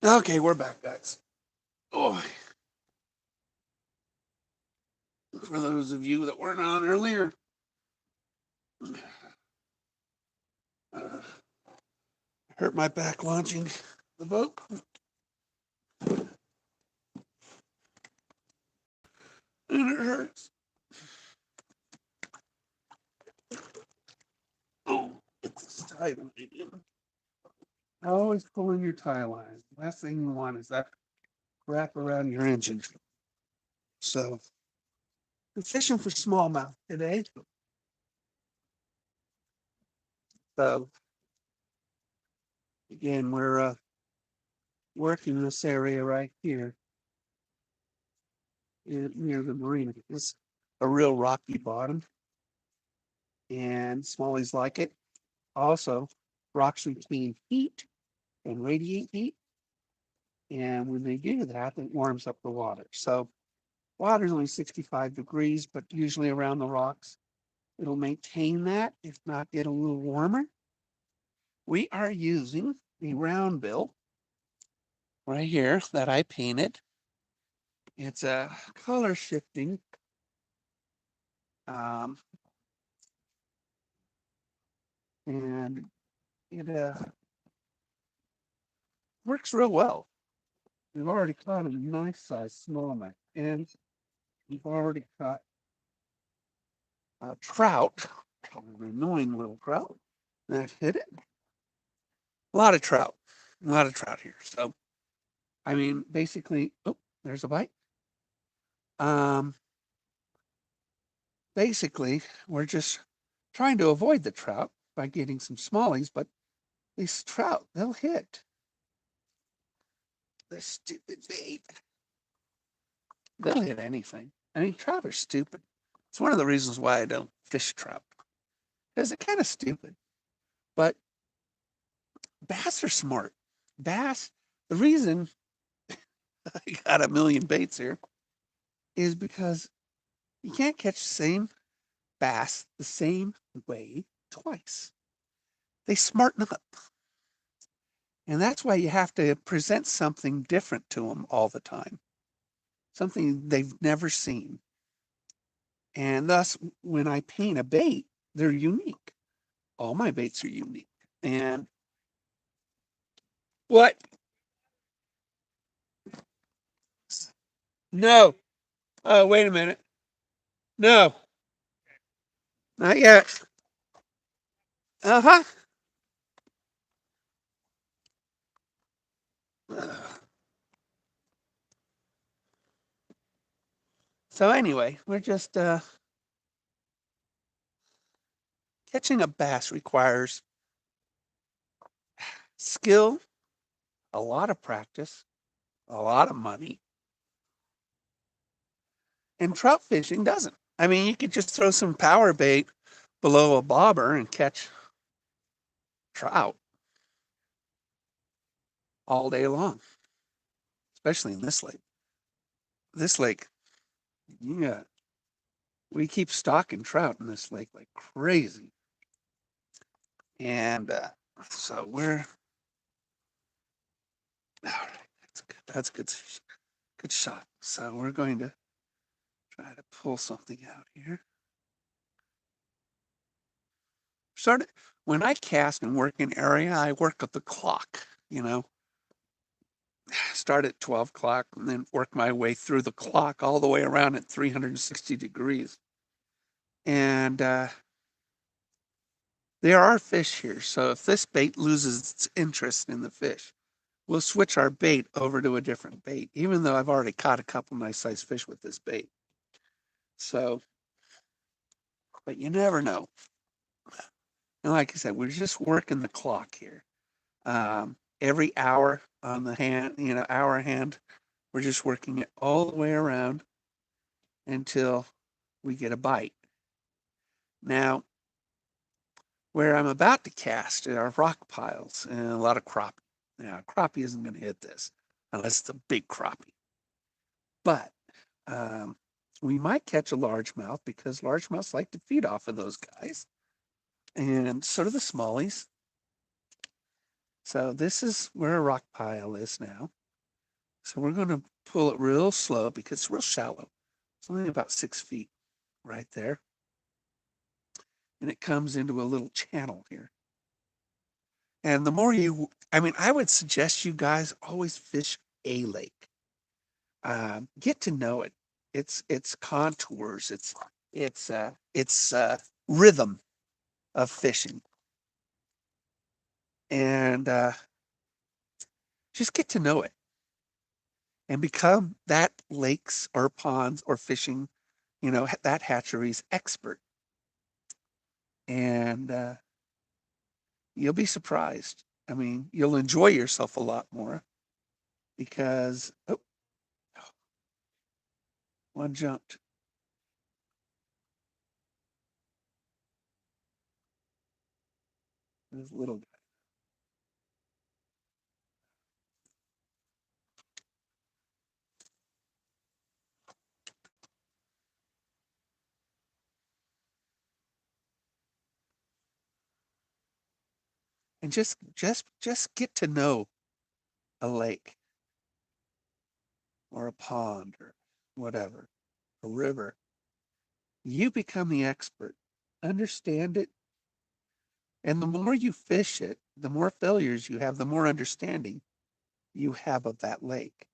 Okay, we're back, guys. Oh, for those of you that weren't on earlier, uh, hurt my back launching the boat, and it hurts. Oh, it's tight. Always pulling your tie line. Last thing you want is that wrap around your engine. So, we're fishing for smallmouth today. So, again, we're working this area right here near the marina. It's a real rocky bottom, and smallies like it. Also, rocks retain heat and radiate heat. And when they do that, it warms up the water. So water is only 65 degrees, but usually around the rocks, it'll maintain that, if not get a little warmer. We are using the round bill right here that I painted. It's a color shifting um, and it works real well. We've already caught a nice size smallmouth, and we've already caught a trout, an annoying little trout that hit it. A lot of trout, a lot of trout here. So, I mean, basically, oh, there's a bite. Um, Basically, we're just trying to avoid the trout by getting some smallies, but these trout, they'll hit. The stupid bait. They'll hit anything. I mean, trout are stupid. It's one of the reasons why I don't fish trout, because they're kind of stupid. But bass are smart. Bass, the reason I got a million baits here is because you can't catch the same bass the same way twice. They smarten up. And that's why you have to present something different to them all the time, something they've never seen. And thus, when I paint a bait, they're unique. All my baits are unique. And what? No. Oh, wait a minute. No, not yet. Uh huh. So, anyway, we're just catching a bass requires skill, a lot of practice, a lot of money, and trout fishing doesn't. I mean, you could just throw some power bait below a bobber and catch trout all day long, especially in this lake. This lake, yeah, we keep stocking trout in this lake like crazy. And so we're, all right, that's good. That's good, good shot. So we're going to try to pull something out here. Started when I cast and work in area, I work at the clock, start at 12 o'clock and then work my way through the clock all the way around at 360 degrees. And there are fish here. So if this bait loses its interest in the fish, we'll switch our bait over to a different bait, even though I've already caught a couple nice sized fish with this bait. So, but you never know. And like I said, we're just working the clock here. Every hour on the hand, hour hand, we're just working it all the way around until we get a bite. Now, where I'm about to cast are rock piles and a lot of crappie. Now, crappie isn't going to hit this unless it's a big crappie. But we might catch a largemouth because largemouths like to feed off of those guys. And so do the smallies. So this is where a rock pile is now. So we're going to pull it real slow because it's real shallow. It's only about 6 feet right there. And it comes into a little channel here. And the more I would suggest you guys always fish a lake. Get to know it. Its contours, its rhythm of fishing, and just get to know it and become that lakes or ponds or fishing, that hatchery's expert. And you'll be surprised. I mean, you'll enjoy yourself a lot more because one jumped. This little guy. And just get to know a lake or a pond or whatever, a river. You become the expert, understand it, and the more you fish it, the more failures you have, the more understanding you have of that lake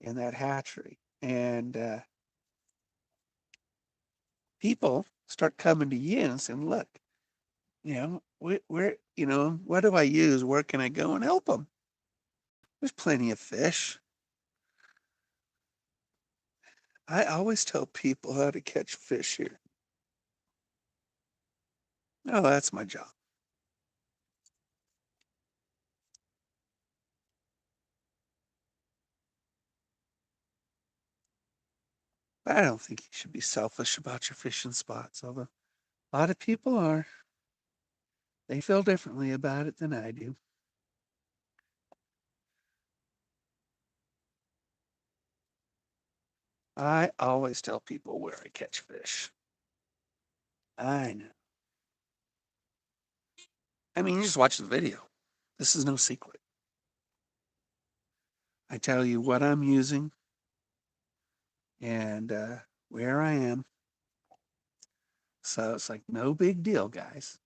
and that hatchery. And people start coming to you and saying, look, what do I use? Where can I go and help them? There's plenty of fish. I always tell people how to catch fish here. Oh, that's my job. I don't think you should be selfish about your fishing spots, although a lot of people are. They feel differently about it than I do. I always tell people where I catch fish. I know. I mean, you just watch the video. This is no secret. I tell you what I'm using and where I am. So it's like no big deal, guys.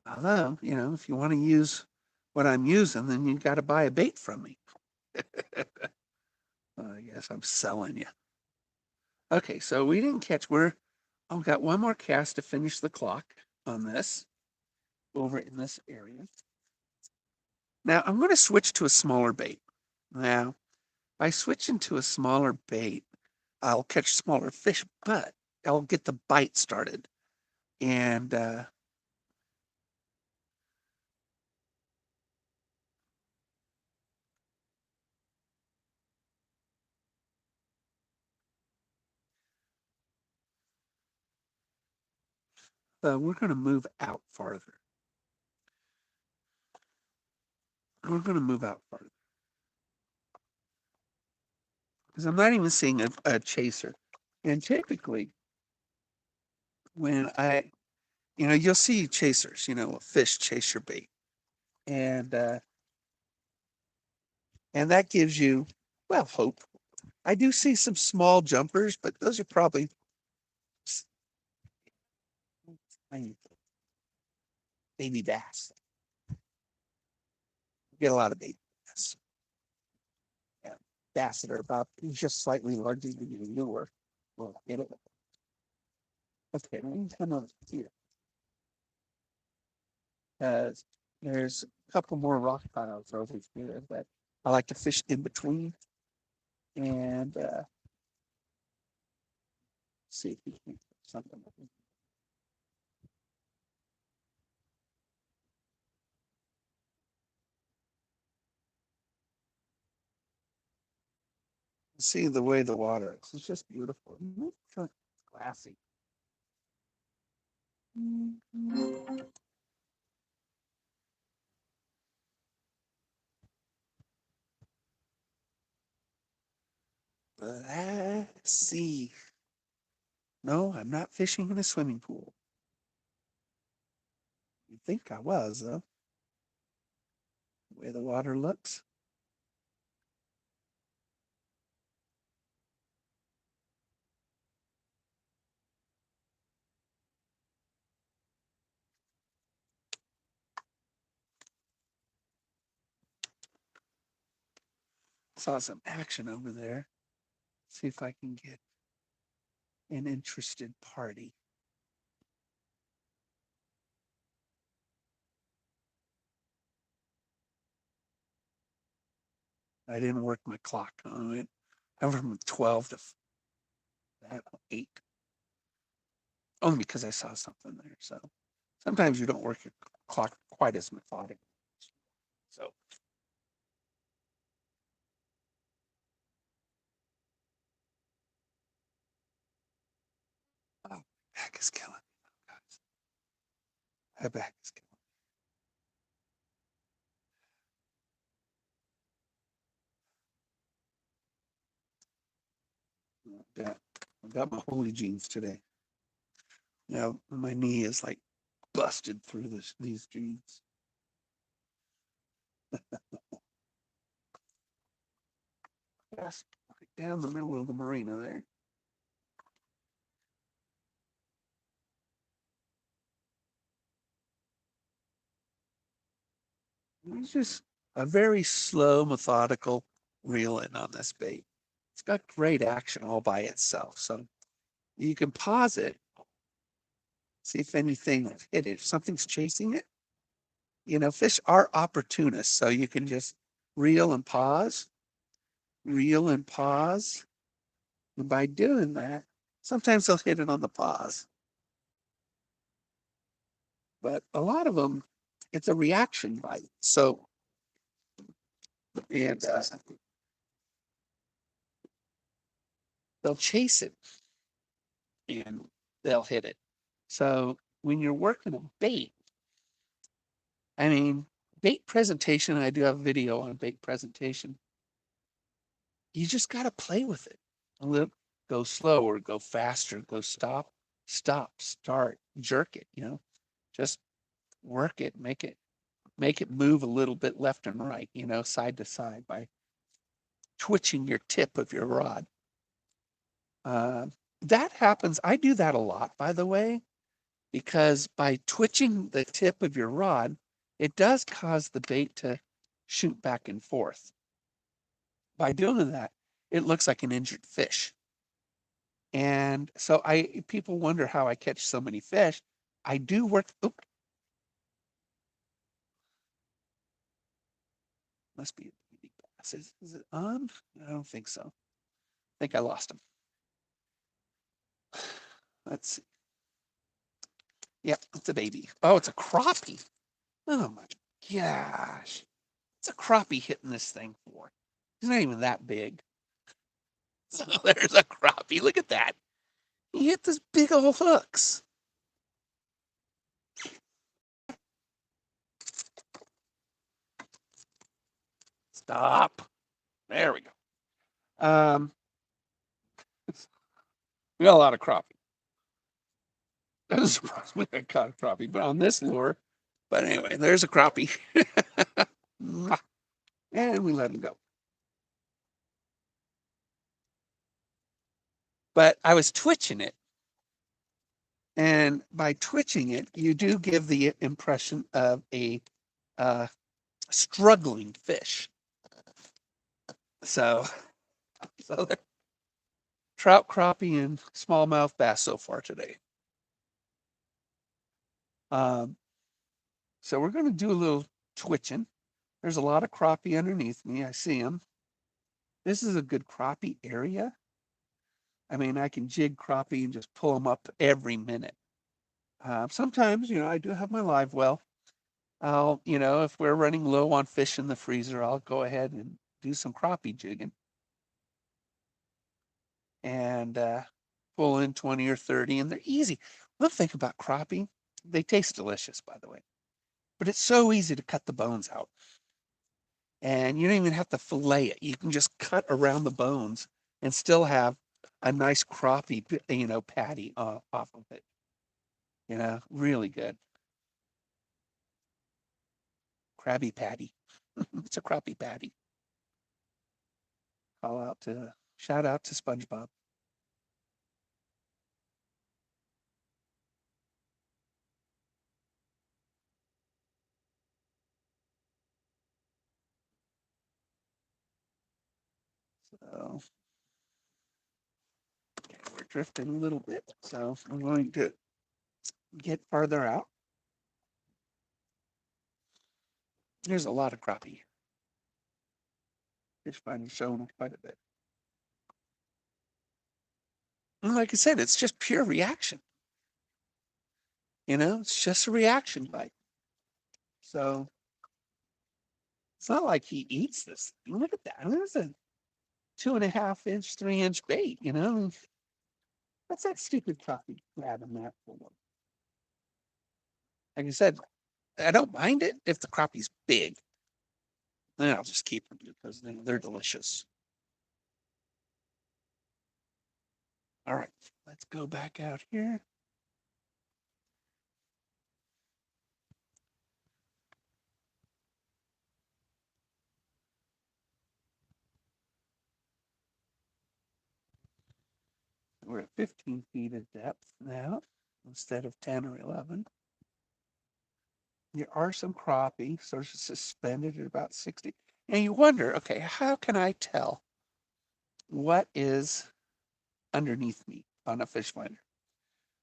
Although, if you want to use what I'm using, then you got to buy a bait from me. I guess I'm selling you. Okay, so we didn't catch. I've got one more cast to finish the clock on this over in this area. Now I'm going to switch to a smaller bait. Now, by switching to a smaller bait, I'll catch smaller fish, but I'll get the bite started. And we're going to move out farther. We're going to move out farther because I'm not even seeing a chaser. And typically, when you'll see chasers, a fish chase your bait, and that gives you, well, hope. I do see some small jumpers, but those are probably baby bass. You get a lot of baby bass. Yeah, bass that are about just slightly larger than your lure. Well, get it. Okay, let me come over here because there's a couple more rock piles over here that I like to fish in between and see if we can get something. See the way the water is. It's just beautiful. It's glassy. Let's see. No, I'm not fishing in a swimming pool. You'd think I was, though. the way the water looks. Saw some action over there. See if I can get an interested party. I didn't work my clock on it. I went from 12 to 8, only because I saw something there. So sometimes you don't work your clock quite as methodic. So, oh, back is killing me, guys. My back is killing me. I got my holy jeans today. Now my knee is like busted through these jeans. Yes, right down the middle of the marina there. It's just a very slow, methodical reel in on this bait. It's got great action all by itself. So you can pause it, see if anything hit it. If something's chasing it, fish are opportunists. So you can just reel and pause, reel and pause. And by doing that, sometimes they'll hit it on the pause. But a lot of them, it's a reaction bite. So, and they'll chase it and they'll hit it. So when you're working a bait, I mean, bait presentation, I do have a video on bait presentation. You just got to play with it. A little, go slower, go faster, go stop, start, jerk it, just work it, make it move a little bit left and right, side to side by twitching your tip of your rod. Uh, that happens. I do that a lot, by the way, because by twitching the tip of your rod, it does cause the bait to shoot back and forth. By doing that, it looks like an injured fish. And so people wonder how I catch so many fish. I do work. Oop, must be a baby bass. Is it on? I don't think so. I think I lost him. Let's see. Yep, it's a baby. Oh, it's a crappie. Oh my gosh. It's a crappie hitting this thing for. It's not even that big. So there's a crappie. Look at that. He hit this big old hooks. Stop. There we go. We got a lot of crappie. That doesn't surprise me. I caught a crappie, but on this lure. But anyway, there's a crappie. And we let him go. But I was twitching it. And by twitching it, you do give the impression of a struggling fish. So trout, crappie, and smallmouth bass so far today. So we're going to do a little twitching. There's a lot of crappie underneath me. I see them. This is a good crappie area. I mean, I can jig crappie and just pull them up every minute. Sometimes, I do have my live well. If we're running low on fish in the freezer, I'll go ahead and do some crappie jigging and pull in 20 or 30, and they're easy. One thing about crappie, they taste delicious, by the way, but it's so easy to cut the bones out. And you don't even have to fillet it. You can just cut around the bones and still have a nice crappie, patty off of it. Really good. Krabby Patty. It's a crappie patty. Shout out to SpongeBob. So okay, we're drifting a little bit. So I'm going to get farther out. There's a lot of crappie. Fish finder showing quite a bit. And like I said, it's just pure reaction. It's just a reaction bite. So it's not like he eats this. Look at that. There's a 2.5 inch, 3 inch bait, What's that stupid crappie grabbing that for? Like I said, I don't mind it if the crappie's big. Then I'll just keep them because they're delicious. All right, let's go back out here. We're at 15 feet of depth now instead of 10 or 11. There are some crappie sort of suspended at about 60. And you wonder, okay, how can I tell what is underneath me on a fish finder?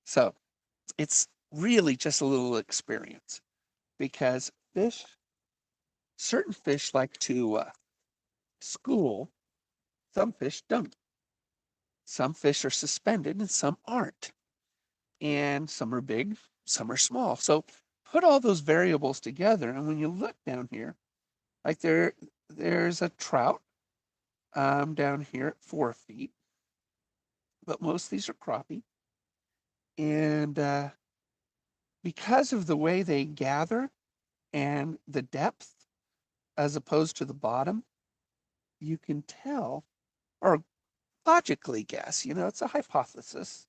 So it's really just a little experience because certain fish like to school, some fish don't. Some fish are suspended and some aren't. And some are big, some are small. So put all those variables together, and when you look down here, like there's a trout down here at 4 feet, but most of these are crappie. And because of the way they gather and the depth as opposed to the bottom, you can tell or logically guess, it's a hypothesis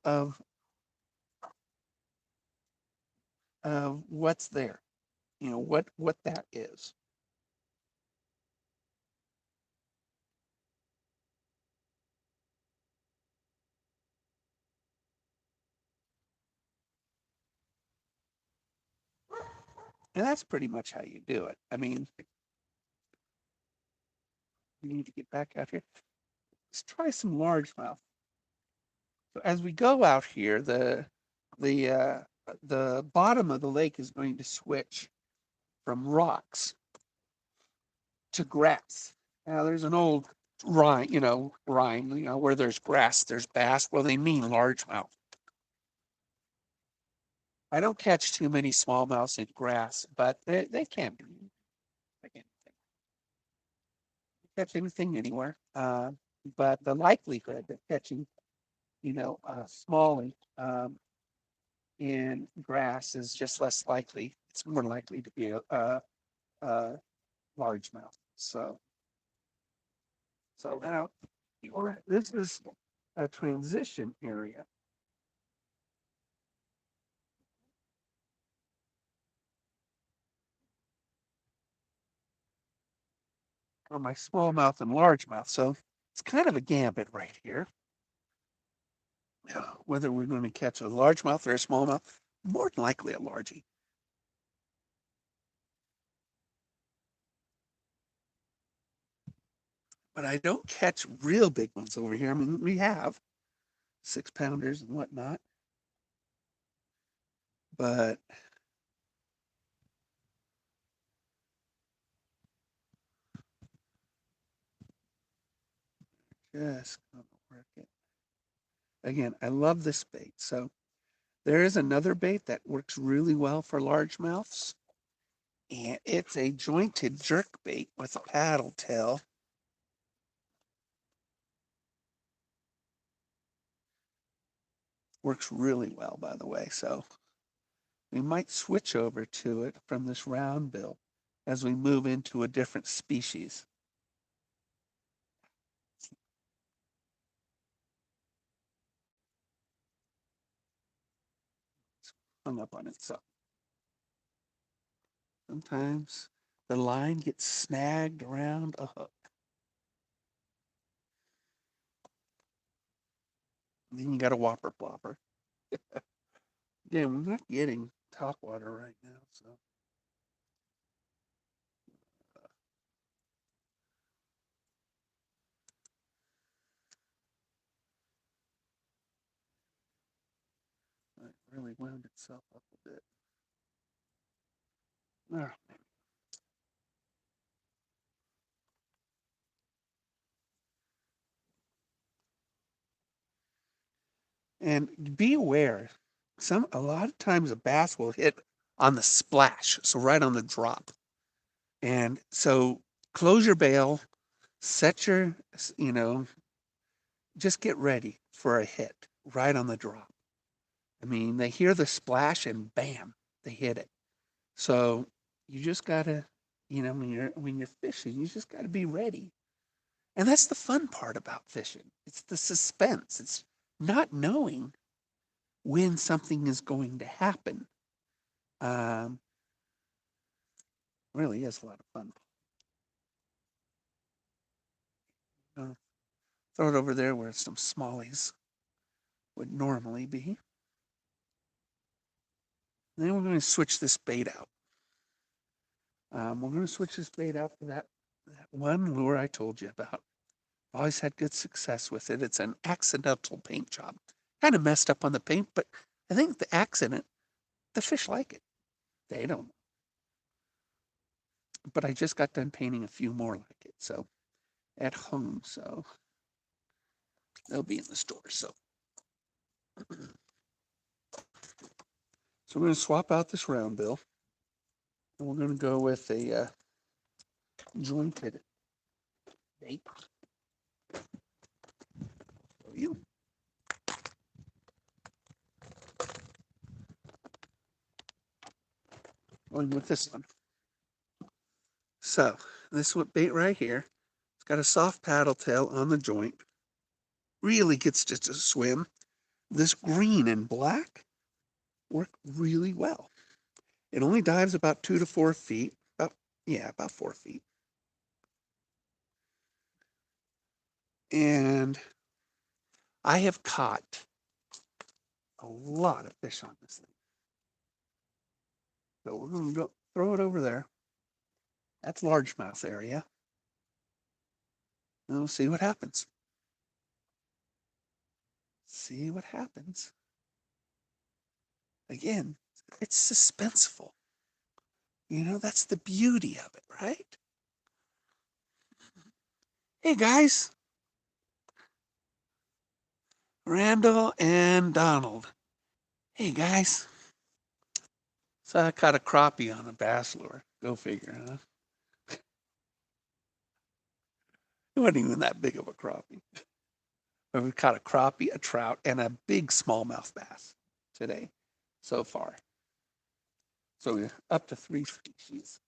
of what's there, what that is. And that's pretty much how you do it. I mean, we need to get back out here. Let's try some largemouth. So as we go out here, the uh, the bottom of the lake is going to switch from rocks to grass. Now there's an old rhyme, where there's grass, there's bass. Well, they mean largemouth. I don't catch too many smallmouths in grass, but they can be. They can catch anything anywhere. But the likelihood of catching, smallie in grass is just less likely. It's more likely to be a largemouth. So now this is a transition area. For my smallmouth and largemouth. So it's kind of a gambit right here. Whether we're going to catch a largemouth or a smallmouth, more than likely a largie. But I don't catch real big ones over here. I mean, we have 6 pounders and whatnot, but just gonna work it. Again, I love this bait. So there is another bait that works really well for largemouths, and it's a jointed jerk bait with a paddle tail. Works really well, by the way. So we might switch over to it from this round bill as we move into a different species. It's hung up on itself. Sometimes the line gets snagged around a hook. Then you got a whopper plopper. Yeah, we're not getting top water right now, so it really wound itself up a bit. Ah, and be aware, a lot of times a bass will hit on the splash, so right on the drop. And so close your bail, set your, just get ready for a hit right on the drop. I mean, they hear the splash and bam, they hit it. So you just gotta, when you're fishing, you just gotta be ready. And that's the fun part about fishing. It's the suspense. It's not knowing when something is going to happen. Um, really is a lot of fun. Throw it over there where some smallies would normally be. Then we're going to switch this bait out. We're going to switch this bait out for that one lure I told you about. Always had good success with it. It's an accidental paint job. Kind of messed up on the paint, but I think the accident, the fish like it. They don't. But I just got done painting a few more like it, so at home, so they'll be in the store. So we're going to swap out this round bill, and we're going to go with a jointed bait. You going with this one. So this bait right here, it's got a soft paddle tail on the joint. Really gets to swim. This green and black work really well. It only dives about 2 to 4 feet. About 4 feet. And I have caught a lot of fish on this thing. So we're going to go throw it over there. That's largemouth area. And we'll see what happens. See what happens. Again, it's suspenseful. That's the beauty of it, right? Hey guys, Randall and Donald. Hey guys. So I caught a crappie on a bass lure. Go figure, huh? It wasn't even that big of a crappie. But we caught a crappie, a trout, and a big smallmouth bass today so far. So we're up to 3 species.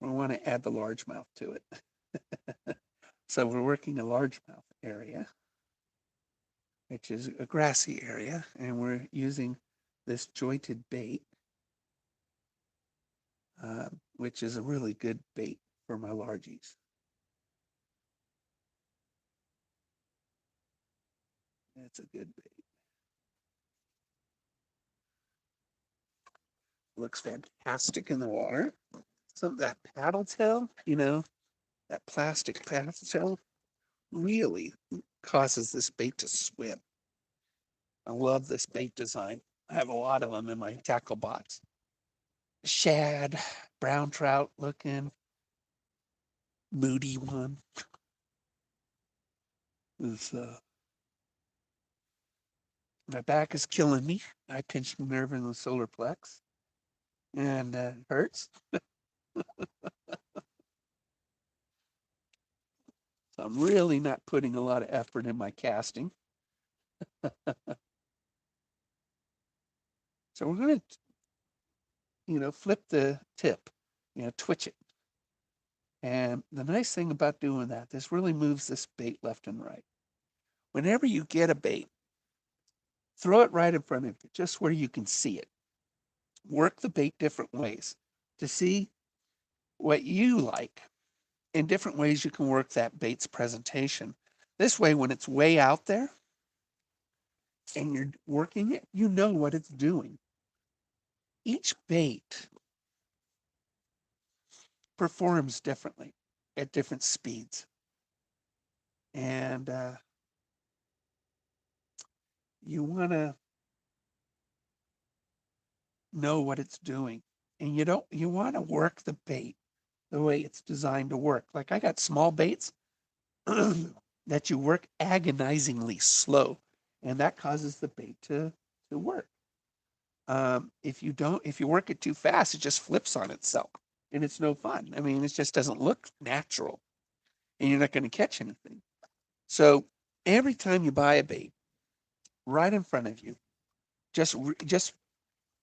We want to add the largemouth to it. So we're working a largemouth area, which is a grassy area, and we're using this jointed bait, which is a really good bait for my largies. It's a good bait. Looks fantastic in the water. That paddle tail, that plastic paddle tail really causes this bait to swim. I love this bait design. I have a lot of them in my tackle box. Shad, brown trout looking, moody one. This, my back is killing me. I pinched a nerve in the solar plex, and it hurts. So I'm really not putting a lot of effort in my casting. So we're going to, flip the tip, twitch it. And the nice thing about doing that, this really moves this bait left and right. Whenever you get a bait, throw it right in front of you, just where you can see it. work the bait different ways to see what you like. In different ways you can work that bait's presentation. This way, when it's way out there and you're working it, you know what it's doing. Each bait performs differently at different speeds. And you want to know what it's doing. And you want to work the bait the way it's designed to work. Like I got small baits that you work agonizingly slow, and that causes the bait to work. If you work it too fast, it just flips on itself, and it's no fun. I mean, it just doesn't look natural, and you're not going to catch anything. So every time you buy a bait, right in front of you, just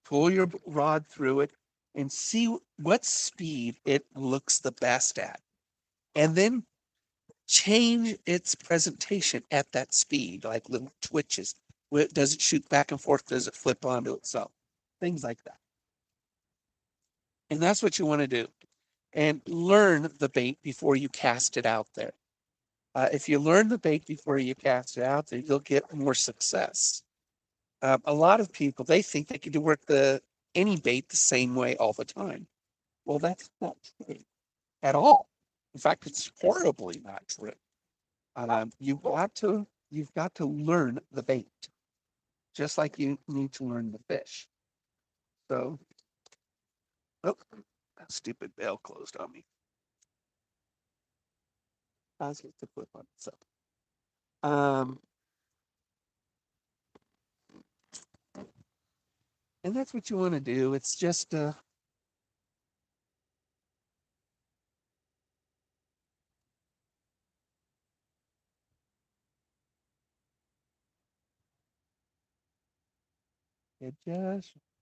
pull your rod through it and see what speed it looks the best at, and then change its presentation at that speed, like little twitches. Does it shoot back and forth? Does it flip onto itself? Things like that. And that's what you want to do. And learn the bait before you cast it out there. If you learn the bait before you cast it out there, you'll get more success. A lot of people, they think they can work any bait the same way all the time. Well, that's not true at all. In fact, it's horribly not true. You've got to learn the bait, just like you need to learn the fish. So, oh, that stupid bail closed on me. I was going to flip on itself. And that's what you want to do. It's just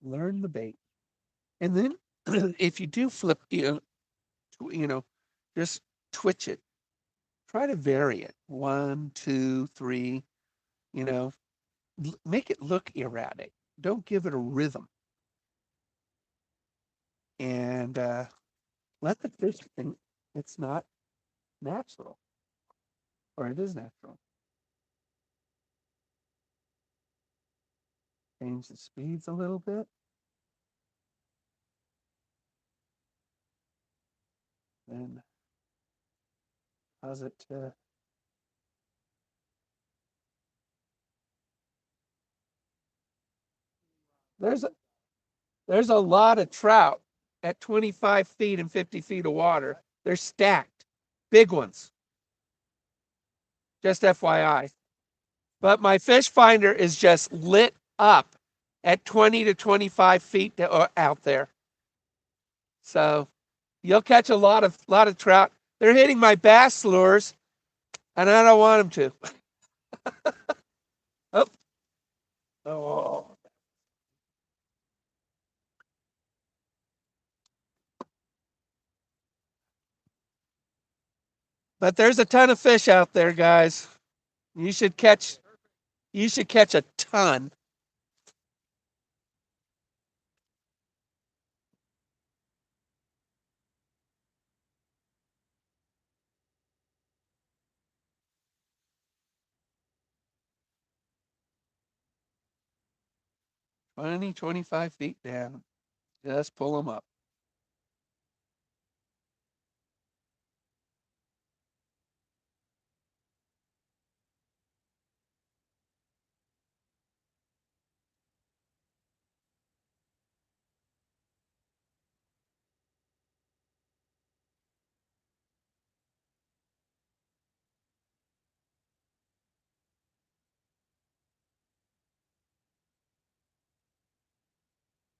learn the bait, and then if you do flip, you know, just twitch it. Try to vary it. 1, 2, 3. You know, make it look erratic. Don't give it a rhythm, and let the fish think it's not natural, or it is natural. Change the speeds a little bit. Then cause it to there's a there's a lot of trout at 25 feet and 50 feet of water. They're stacked, big ones. Just FYI. But my fish finder is just lit up at 20 to 25 feet out there. So you'll catch a lot of trout. They're hitting my bass lures, and I don't want them to. Oh, oh. But there's a ton of fish out there, guys. You should catch a ton. 20, 25 feet down. Just pull them up.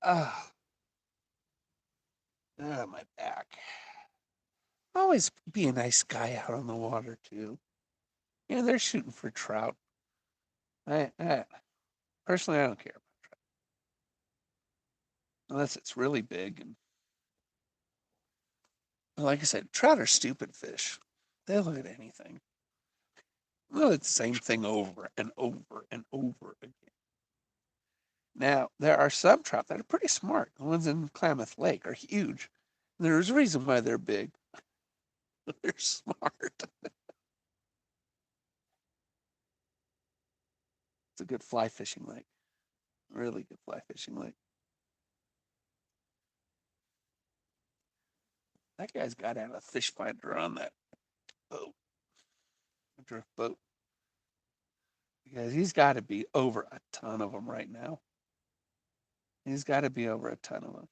Ah, my back. Always be a nice guy out on the water too. Yeah, they're shooting for trout. I personally, I don't care unless it's really big. And like I said, trout are stupid fish. They'll look at anything. Well, it's the same thing over and over and over again. Now, there are some trout that are pretty smart. The ones in Klamath Lake are huge. There's a reason why they're big. They're smart. It's a good fly fishing lake. Really good fly fishing lake. That guy's got to have a fish finder on that boat, a drift boat, because he's got to be over a ton of them right now. He's got to be over a ton of them.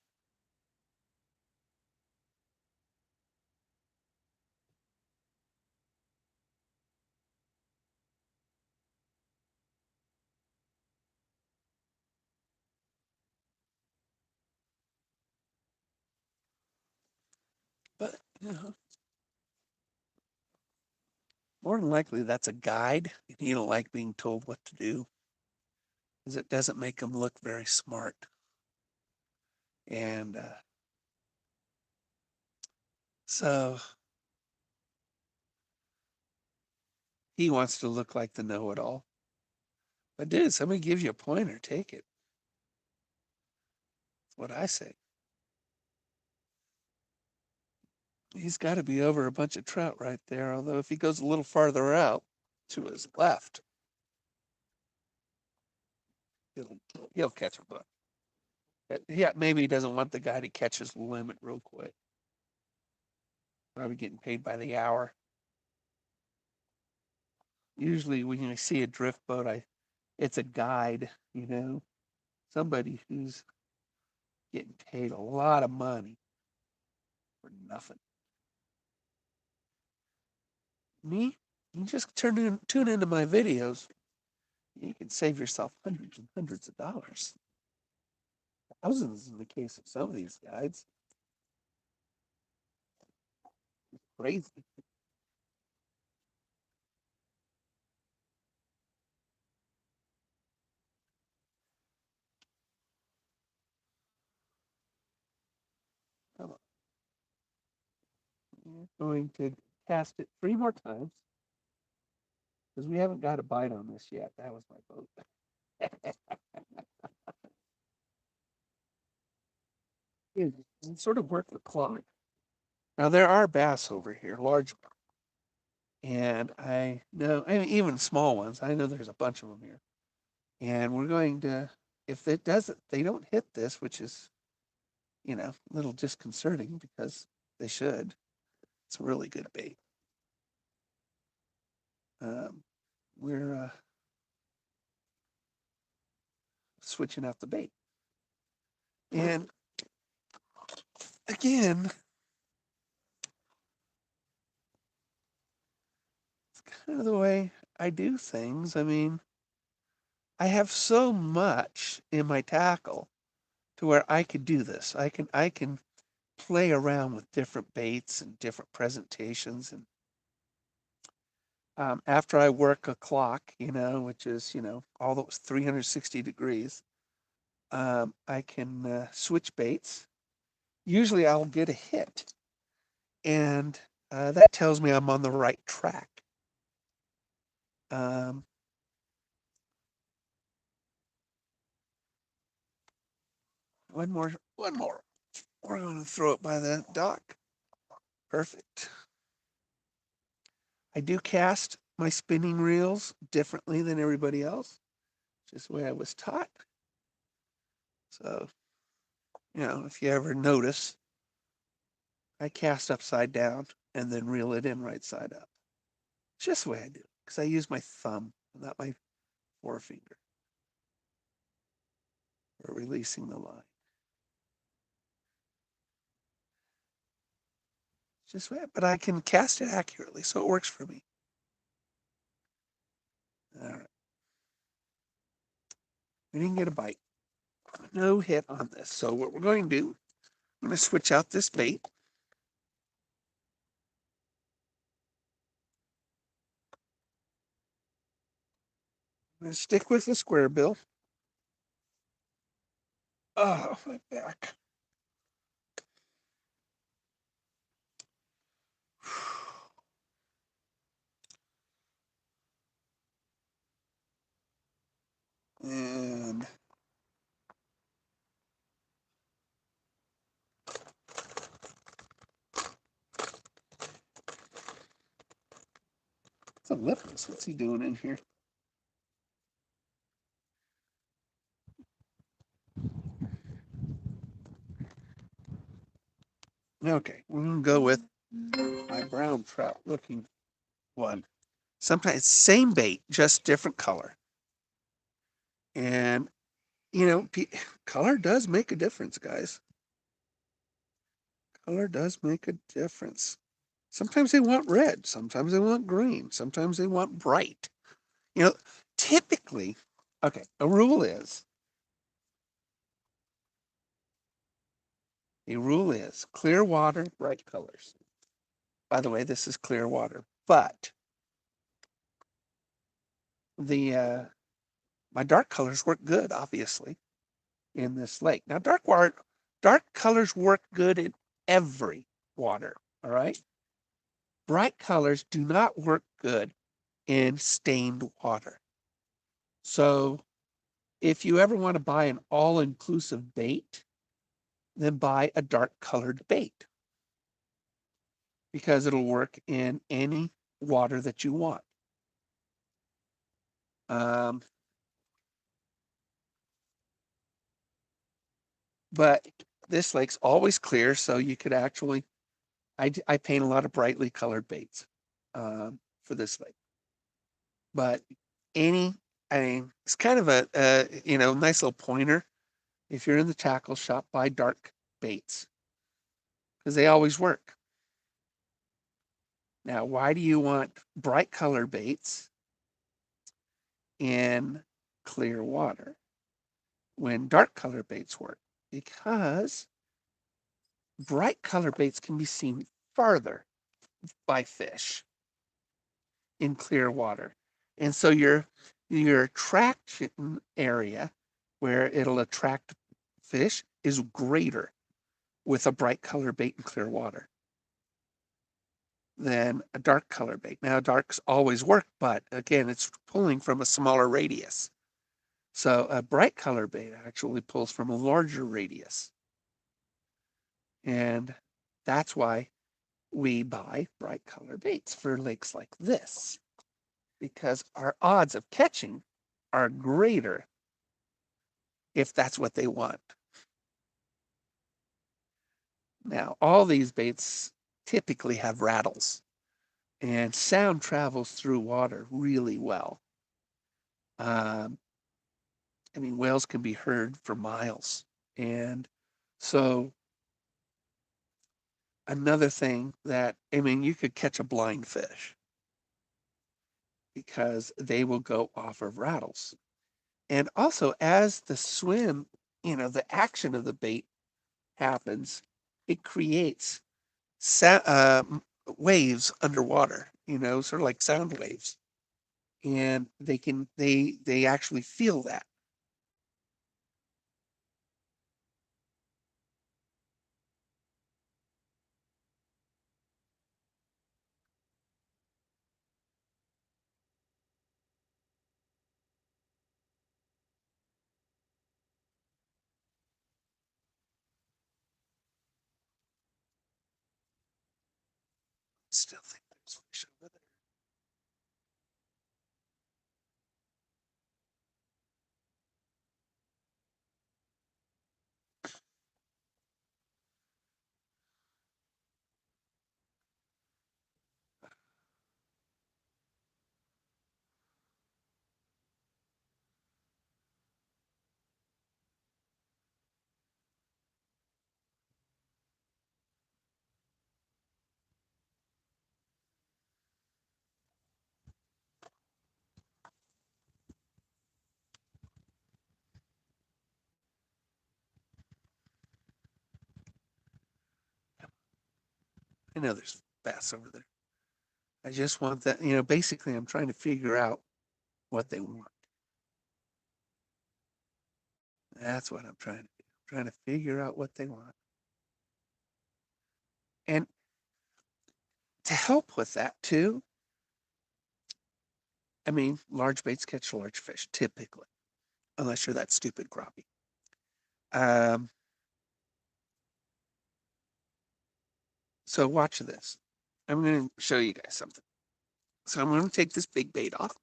But, more than likely that's a guide, and he don't like being told what to do because it doesn't make him look very smart. And so he wants to look like the know-it-all. But dude, somebody gives you a pointer, take it. That's what I say. He's got to be over a bunch of trout right there. Although if he goes a little farther out to his left, he'll he'll catch a buck. Yeah, maybe he doesn't want the guy to catch his limit real quick. Probably getting paid by the hour. Usually when I see a drift boat, it's a guide, somebody who's getting paid a lot of money for nothing. Me, you just tune into my videos. You can save yourself hundreds and hundreds of dollars. Thousands in the case of some of these guides. Crazy. Come on. We're going to cast it 3 more times because we haven't got a bite on this yet. That was my boat. It sort of work the clock. Now there are bass over here, large, and I know, I mean, even small ones. I know there's a bunch of them here, and we're going to. If it doesn't, they don't hit this, which is, a little disconcerting because they should. It's a really good bait. Um, we're switching out the bait, and again, it's kind of the way I do things. I mean, I have so much in my tackle to where I could do this. I can play around with different baits and different presentations. And after I work a clock, which is, all those 360 degrees, I can switch baits. Usually I'll get a hit, and that tells me I'm on the right track. Um, one more, one more. We're going to throw it by the dock. Perfect. I do cast my spinning reels differently than everybody else, just the way I was taught. So, if you ever notice, I cast upside down and then reel it in right side up. It's just the way I do it because I use my thumb, not my forefinger, for releasing the line. It's just way, but I can cast it accurately, so it works for me. All right. We didn't get a bite. No hit on this. So what we're going to do, I'm going to switch out this bait. I'm going to stick with the square bill. Oh, my back. And It's a lipless. What's he doing in here? Okay, we're gonna go with my brown trout looking one. Sometimes same bait, just different color. And you know, color does make a difference, guys. Color does make a difference. Sometimes they want red, sometimes they want green, sometimes they want bright. You know, typically, okay, a rule is clear water, bright colors. By the way, this is clear water, but the my dark colors work good, obviously, in this lake. Now, dark colors work good in every water, all right? Bright colors do not work good in stained water. So if you ever want to buy an all-inclusive bait, then buy a dark colored bait because it'll work in any water that you want. Um, but this lake's always clear, so you could actually, I paint a lot of brightly colored baits for this lake. But any, I mean, it's kind of a nice little pointer. If you're in the tackle shop, buy dark baits because they always work. Now, why do you want bright color baits in clear water when dark color baits work? Because bright color baits can be seen farther by fish in clear water. And so your attraction area where it'll attract fish is greater with a bright color bait in clear water than a dark color bait. Now, darks always work, but again, it's pulling from a smaller radius. So a bright color bait actually pulls from a larger radius. And that's why we buy bright color baits for lakes like this, because our odds of catching are greater if that's what they want. Now, all these baits typically have rattles, and sound travels through water really well. Um, I mean, whales can be heard for miles. And so another thing that, I mean, you could catch a blind fish because they will go off of rattles. And also, as the swim, the action of the bait happens, it creates waves underwater, sort of like sound waves. And they actually feel that. Still think there's fish over there. I know there's bass over there. I just want that, basically I'm trying to figure out what they want. That's what I'm trying to do. I'm trying to figure out what they want. And to help with that too, I mean, large baits catch large fish typically, unless you're that stupid crappie. Um, so watch this. I'm going to show you guys something. So I'm going to take this big bait off,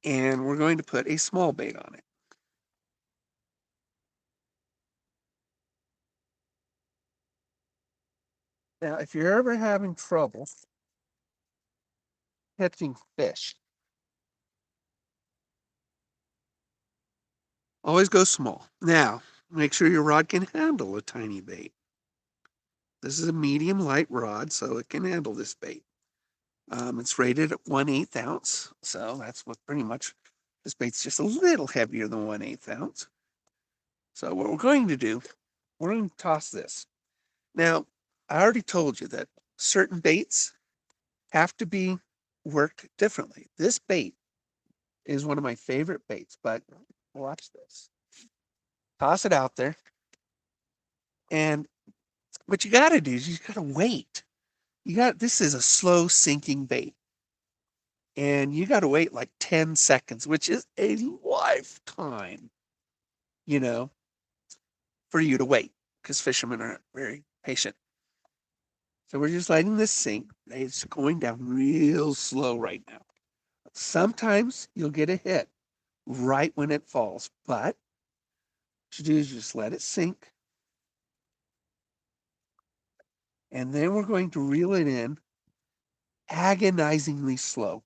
and we're going to put a small bait on it. Now, if you're ever having trouble catching fish, always go small. Now, make sure your rod can handle a tiny bait. This is a medium light rod, so it can handle this bait. It's rated at 1/8 ounce, so that's what pretty much, this bait's just a little heavier than 1/8 ounce. So what we're going to do, we're going to toss this. Now, I already told you that certain baits have to be worked differently. This bait is one of my favorite baits, but watch this. Toss it out there, and what you got to do is you got to wait. This is a slow sinking bait, and you got to wait like 10 seconds, which is a lifetime, you know, for you to wait, because fishermen are very patient. So we're just letting this sink. It's going down real slow right now. Sometimes you'll get a hit right when it falls, but what you do is just let it sink. And then we're going to reel it in agonizingly slow.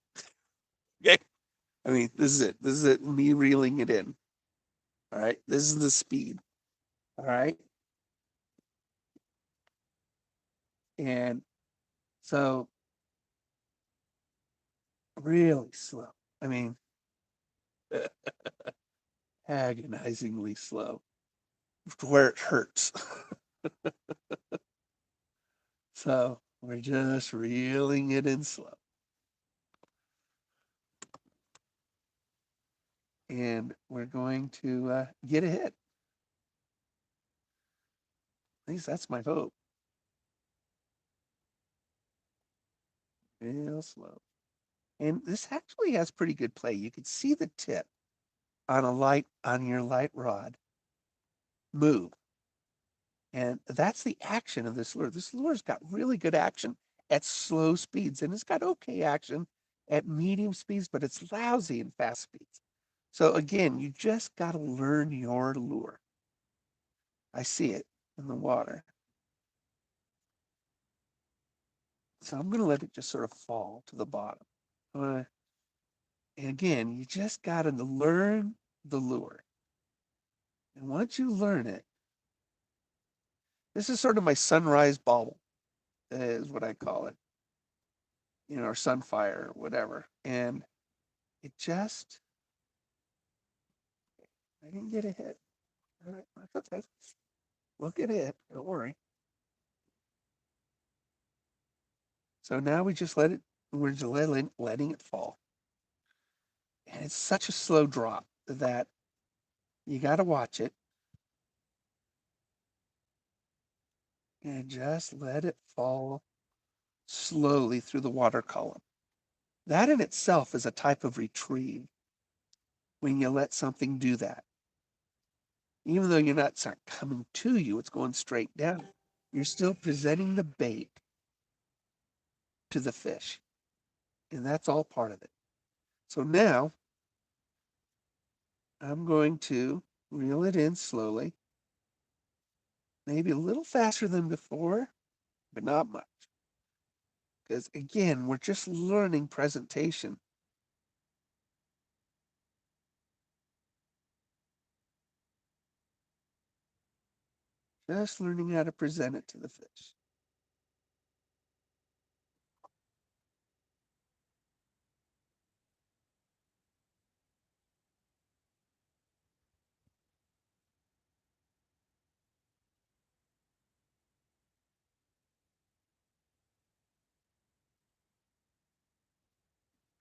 Okay. I mean, this is it. This is it. Me reeling it in. All right. This is the speed. All right. And so really slow. I mean, agonizingly slow to where it hurts. So we're just reeling it in slow. And we're going to get a hit. At least that's my hope. Real slow. And this actually has pretty good play. You can see the tip on your light rod move. And that's the action of this lure. This lure's got really good action at slow speeds, and it's got okay action at medium speeds, but it's lousy in fast speeds. So again, you just got to learn your lure. I see it in the water. So I'm going to let it just sort of fall to the bottom. And again, you just got to learn the lure. And once you learn it, this is sort of my sunrise bobble, is what I call it, or sunfire or whatever. And it just, I didn't get a hit. All right, that's okay. We'll get a hit. Don't worry. So now we just we're just letting it fall. And it's such a slow drop that you got to watch it and just let it fall slowly through the water column. That in itself is a type of retrieve when you let something do that. Even though it's not coming to you, it's going straight down. You're still presenting the bait to the fish. And that's all part of it. So now I'm going to reel it in slowly, maybe a little faster than before, but not much. Because again, we're just learning presentation. Just learning how to present it to the fish.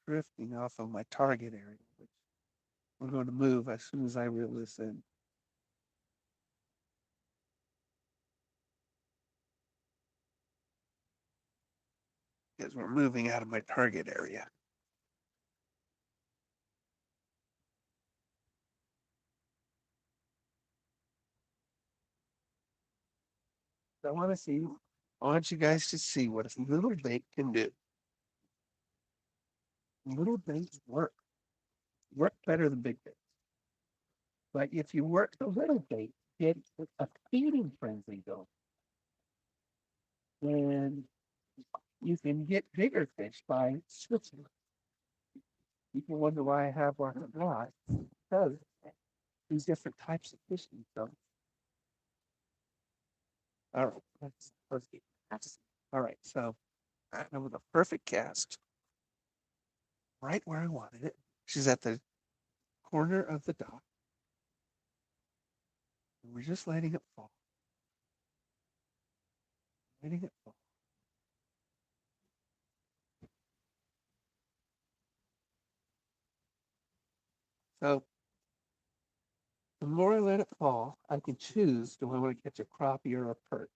Drifting off of my target area, which we're going to move as soon as I reel this in. Because we're moving out of my target area. So I want you guys to see what a little bait can do. Little baits work better than big baits. But if you work the little bait, get a feeding frenzy going, then you can get bigger fish by switching. People wonder why I have lots of rods. Because these different types of fishing. So, all right, let's get this. All right, so that was a perfect cast, right where I wanted it. She's at the corner of the dock. And we're just letting it fall, letting it fall. So the more I let it fall, I can choose do I want to catch a crappie or a perch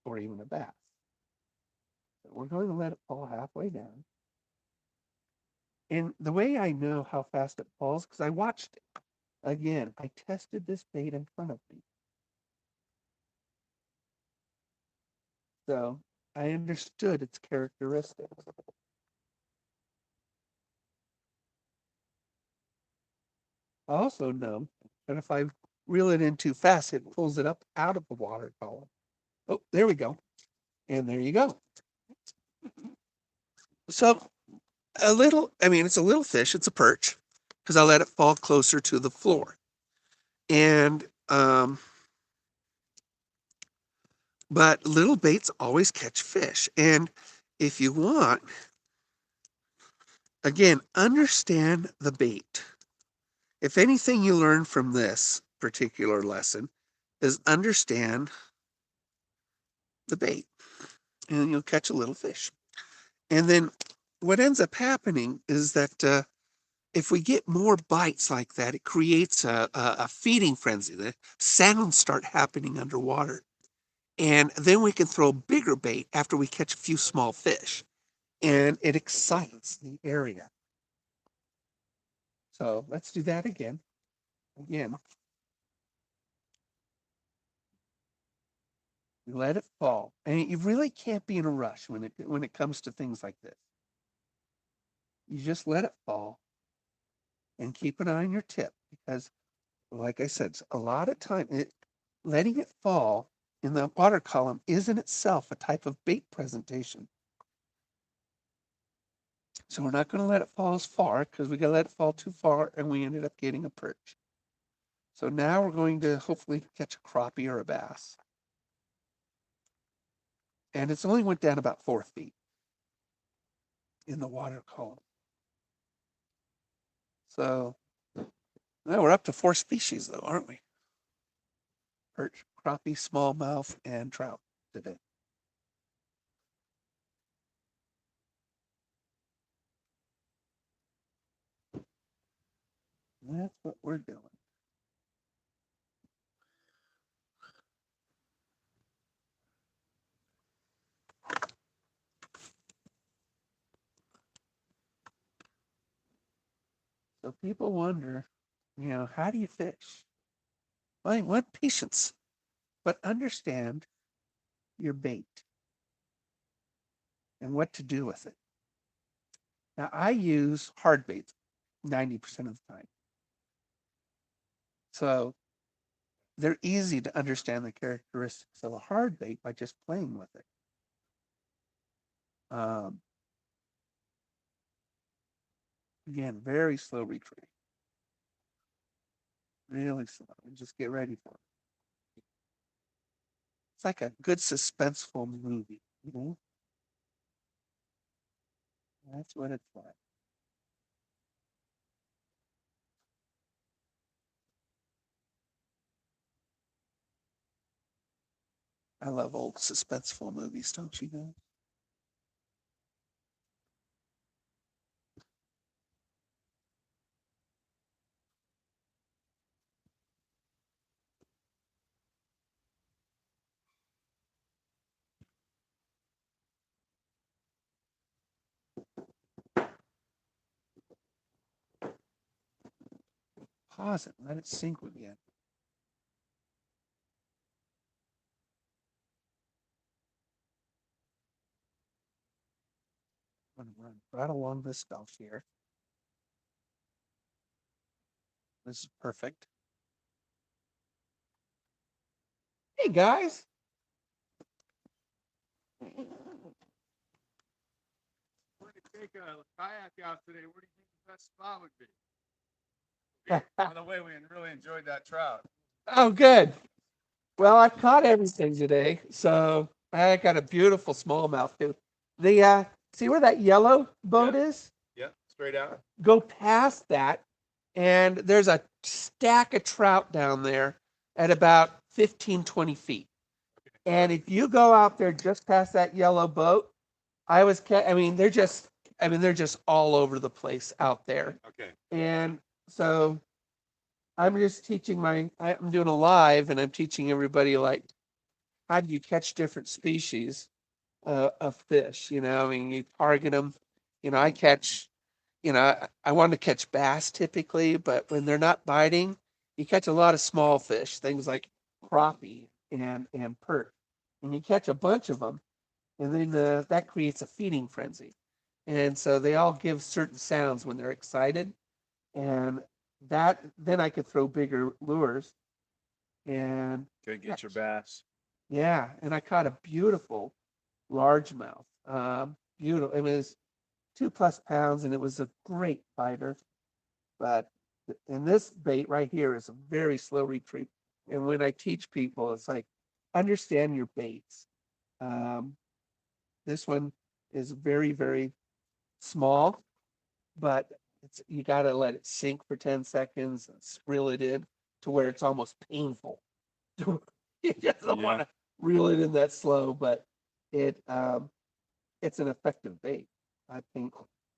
or even a bass. So we're going to let it fall halfway down. And the way I know how fast it falls, because I watched it. Again, I tested this bait in front of me. So I understood its characteristics. I also know that if I reel it in too fast, it pulls it up out of the water column. Oh, there we go. And there you go. So it's a little fish, it's a perch, because I let it fall closer to the floor. And but little baits always catch fish. And if you want, again, understand the bait. If anything you learn from this particular lesson is understand the bait, and you'll catch a little fish. And then what ends up happening is that if we get more bites like that, it creates a feeding frenzy. The sounds start happening underwater. And then we can throw bigger bait after we catch a few small fish. And it excites the area. So let's do that again. Again, you let it fall. And you really can't be in a rush when it comes to things like this. You just let it fall and keep an eye on your tip because, like I said, a lot of time letting it fall in the water column is in itself a type of bait presentation. So we're not going to let it fall as far because we got to let it fall too far and we ended up getting a perch. So now we're going to hopefully catch a crappie or a bass. And it's only went down about 4 feet in the water column. So now we're up to 4 species though, aren't we? Perch, crappie, smallmouth, and trout today. That's what we're doing. So people wonder, how do you fish? Well, you want patience, but understand your bait and what to do with it. Now, I use hard baits 90% of the time. So they're easy to understand the characteristics of a hard bait by just playing with it. Um, Again, very slow retreat. Really slow. And just get ready for it. It's like a good suspenseful movie. That's what it's like. I love old suspenseful movies, don't you know? Pause it, let it sink again. I'm going to run right along this belt here. This is perfect. Hey guys. We're going to take a kayak out today. Where do you think the best spot would be? By the way, we really enjoyed that trout. Oh, good. Well, I've caught everything today, so I got a beautiful smallmouth too. The see where that yellow boat is? Yeah, straight out. Go past that, and there's a stack of trout down there at about 15, 20 feet. And if you go out there just past that yellow boat, I mean, they're just all over the place out there. Okay. And so I'm just I'm doing a live and I'm teaching everybody like, how do you catch different species of fish? I mean, you target them. I catch, I want to catch bass typically, but when they're not biting, you catch a lot of small fish, things like crappie and perch. And you catch a bunch of them, and then that creates a feeding frenzy. And so they all give certain sounds when they're excited, and that then I could throw bigger lures and Could get your bass. yeah, and I caught a beautiful largemouth. Beautiful. It was 2+ pounds, and it was a great fighter. But and this bait right here is a very slow retreat. And when I teach people, it's like understand your baits. Um, this one is very, very small, but you got to let it sink for 10 seconds and reel it in to where it's almost painful. You just don't want to reel it in that slow, but it it's an effective bait. I think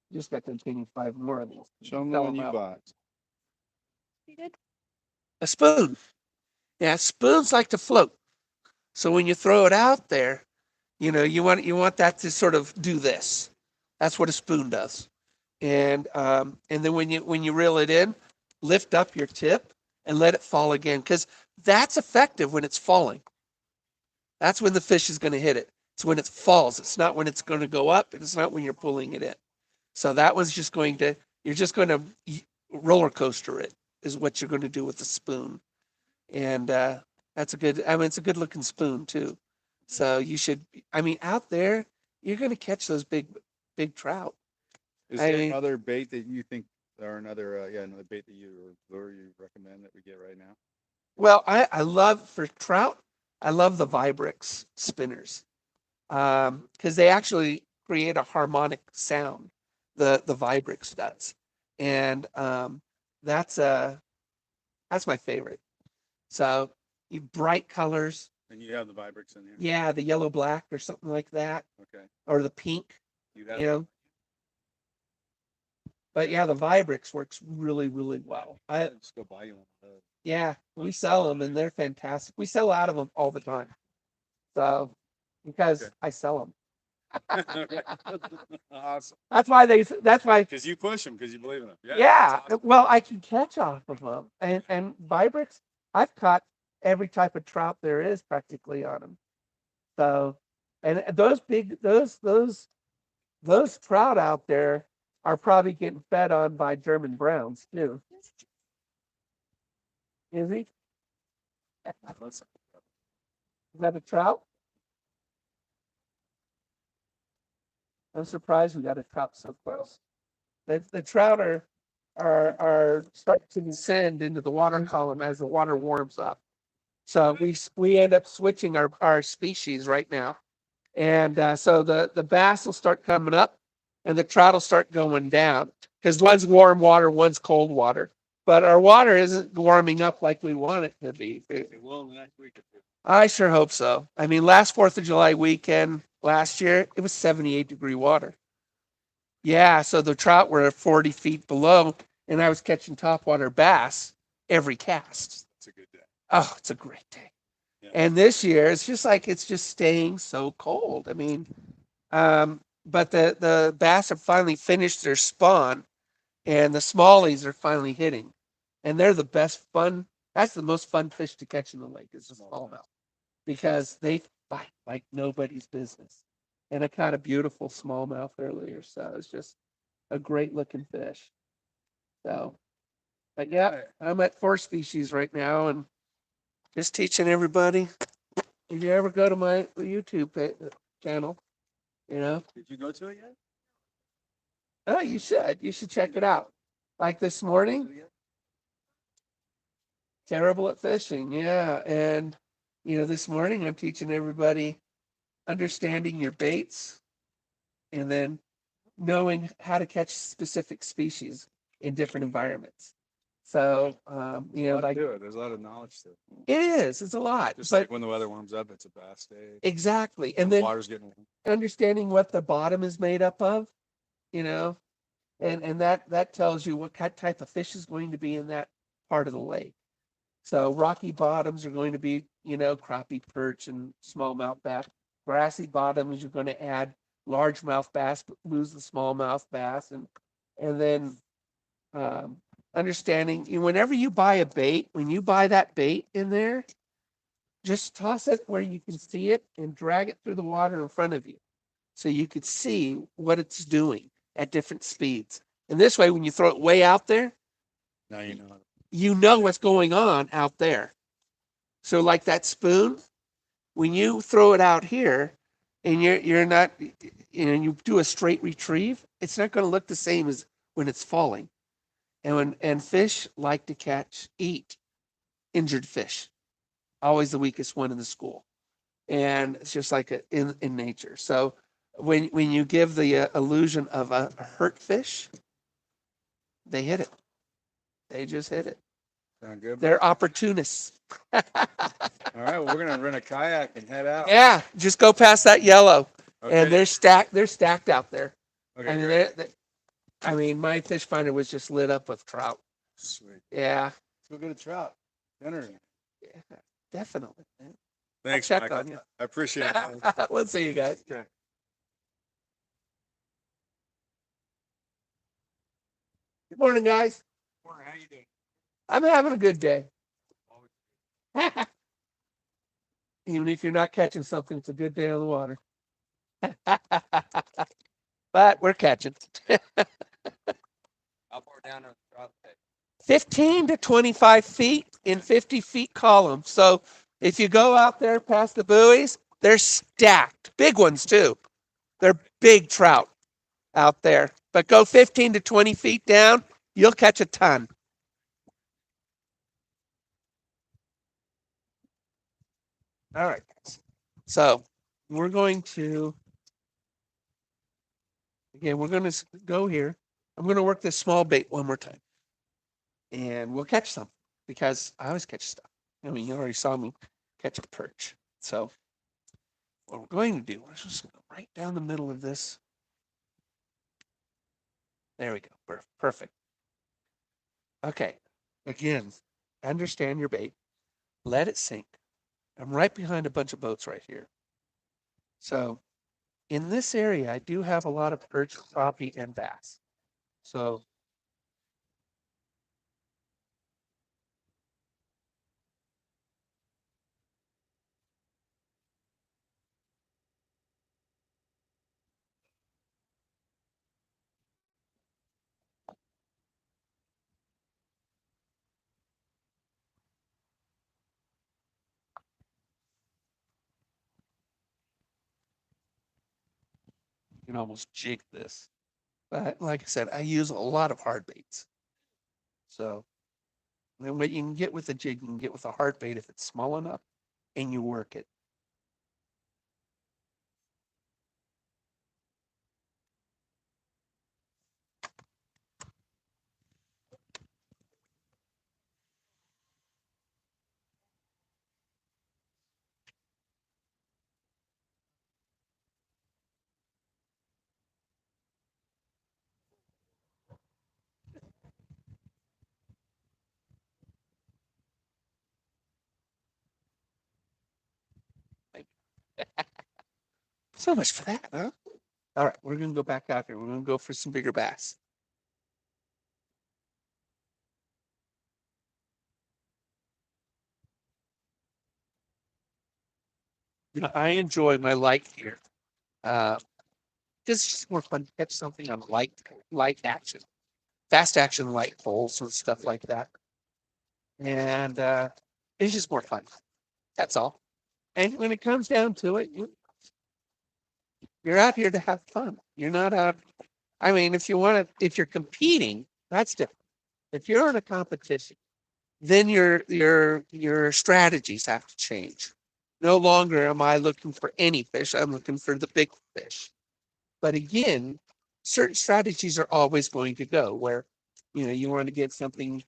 you just got to obtain 5 more of these. Show them the one you bought. You did? A spoon. Yeah, spoons like to float. So when you throw it out there, you want that to sort of do this. That's what a spoon does. And then when you reel it in, lift up your tip and let it fall again because that's effective when it's falling. That's when the fish is going to hit it. It's when it falls. It's not when it's going to go up, and it's not when you're pulling it in. So that one's just going to you're just going to roller coaster it is what you're going to do with the spoon. And that's a good. I mean, it's a good looking spoon too. So you should. I mean, out there, you're going to catch those big trout. Is I there mean, another bait that you think, or another bait that you or lure you recommend that we get right now? well, I love for trout. I love the Vibrix spinners because they actually create a harmonic sound. The Vibrix does, and that's that's my favorite. So you bright colors. And you have the Vibrix in here. Yeah, the yellow black or something like that, Okay. or the pink. You have. You know, but yeah, the Vibrix works really really well. Just go buy you one of those. Yeah, we sell them and they're fantastic. We sell out of them all the time. So because I sell them. Awesome. That's why Because you push them because you believe in them. Yeah. yeah, Awesome. well, I can catch off of them, and Vibrix, I've caught every type of trout there is practically on them. So, and those trout out there are probably getting fed on by German browns too. Is he? Is that a trout? I'm surprised we got a trout so close. The trout are starting to descend into the water column as the water warms up. So we end up switching our species right now, and so the bass will start coming up, and the trout will start going down because one's warm water, one's cold water. But our water isn't warming up like we want it to be. It will in the next week or two. I sure hope so. I mean, last 4th of July weekend last year, it was 78-degree water. Yeah, so the trout were 40 feet below, and I was catching topwater bass every cast. It's a good day. Oh, it's a great day. Yeah. And this year, it's just like it's just staying so cold. I mean, but the bass have finally finished their spawn, and the smallies are finally hitting, and they're the best fun. That's the most fun fish to catch in the lake is the smallmouth because they fight like nobody's business. And I caught a beautiful smallmouth earlier, so it's just a great looking fish. So But yeah, I'm at 4 species right now and just teaching everybody. If you ever go to my YouTube channel, you know, Did you go to it yet? oh, you should. You should check it out. Like this morning, terrible at fishing. Yeah. And, this morning I'm teaching everybody understanding your baits and then knowing how to catch specific species in different environments. So, like There's a lot of knowledge to it. it is, it's a lot, Just but like when the weather warms up, it's a bass day. exactly. And The then water's getting warm. understanding what the bottom is made up of, and that tells you what type of fish is going to be in that part of the lake. So rocky bottoms are going to be, crappie, perch, and smallmouth bass. Grassy bottoms, you're going to add largemouth bass, but lose the smallmouth bass, and then um, understanding whenever you buy a bait, when you buy that bait in there, just toss it where you can see it and drag it through the water in front of you, so you could see what it's doing at different speeds. And this way, when you throw it way out there, Now you know. you know what's going on out there. So like that spoon, when you throw it out here and you're not, you do a straight retrieve, it's not going to look the same as when it's falling. And fish like to eat injured fish. Always the weakest one in the school. And it's just like in nature. So when you give the illusion of a hurt fish, they hit it. They just hit it. Sound good? They're opportunists. All right, well, we're gonna rent a kayak and head out. Yeah, just go past that yellow, Okay. and they're stacked. They're stacked out there. Okay, I mean, my fish finder was just lit up with trout. Sweet. Yeah. Let's go get a trout. Dinner. Yeah, definitely. Thanks, check Mike. on you. I appreciate it. We'll see you guys. Okay. Good morning, guys. Morning, how you doing? I'm having a good day. Even if you're not catching something, it's a good day on the water. But we're catching. How far down are the trout? 15 to 25 feet in 50 feet columns. So if you go out there past the buoys, they're stacked. Big ones too. They're big trout out there. But go 15 to 20 feet down, you'll catch a ton. All right. So we're going to, again, we're going to go here. I'm going to work this small bait one more time. And we'll catch some because I always catch stuff. I mean, you already saw me catch a perch. So what we're going to do, we're just going to right down the middle of this. There we go. Perfect. Okay. Again, understand your bait. Let it sink. I'm right behind a bunch of boats right here. So in this area, I do have a lot of perch, crappie, and bass. So you can almost jig this. But like I said, I use a lot of hard baits. So then what you can get with a jig, you can get with a hard bait if it's small enough and you work it. So much for that, huh? All right, we're gonna go back out here. We're gonna go for some bigger bass. I enjoy my light here. This is more fun to catch something on light action. fast action light poles and stuff like that. And it's just more fun. That's all. And when it comes down to it, you're out here to have fun. You're not out. I mean, if you're competing, that's different. If you're in a competition, then your strategies have to change. No longer am I looking for any fish. I'm looking for the big fish. But again, certain strategies are always going to go where, you want to get something,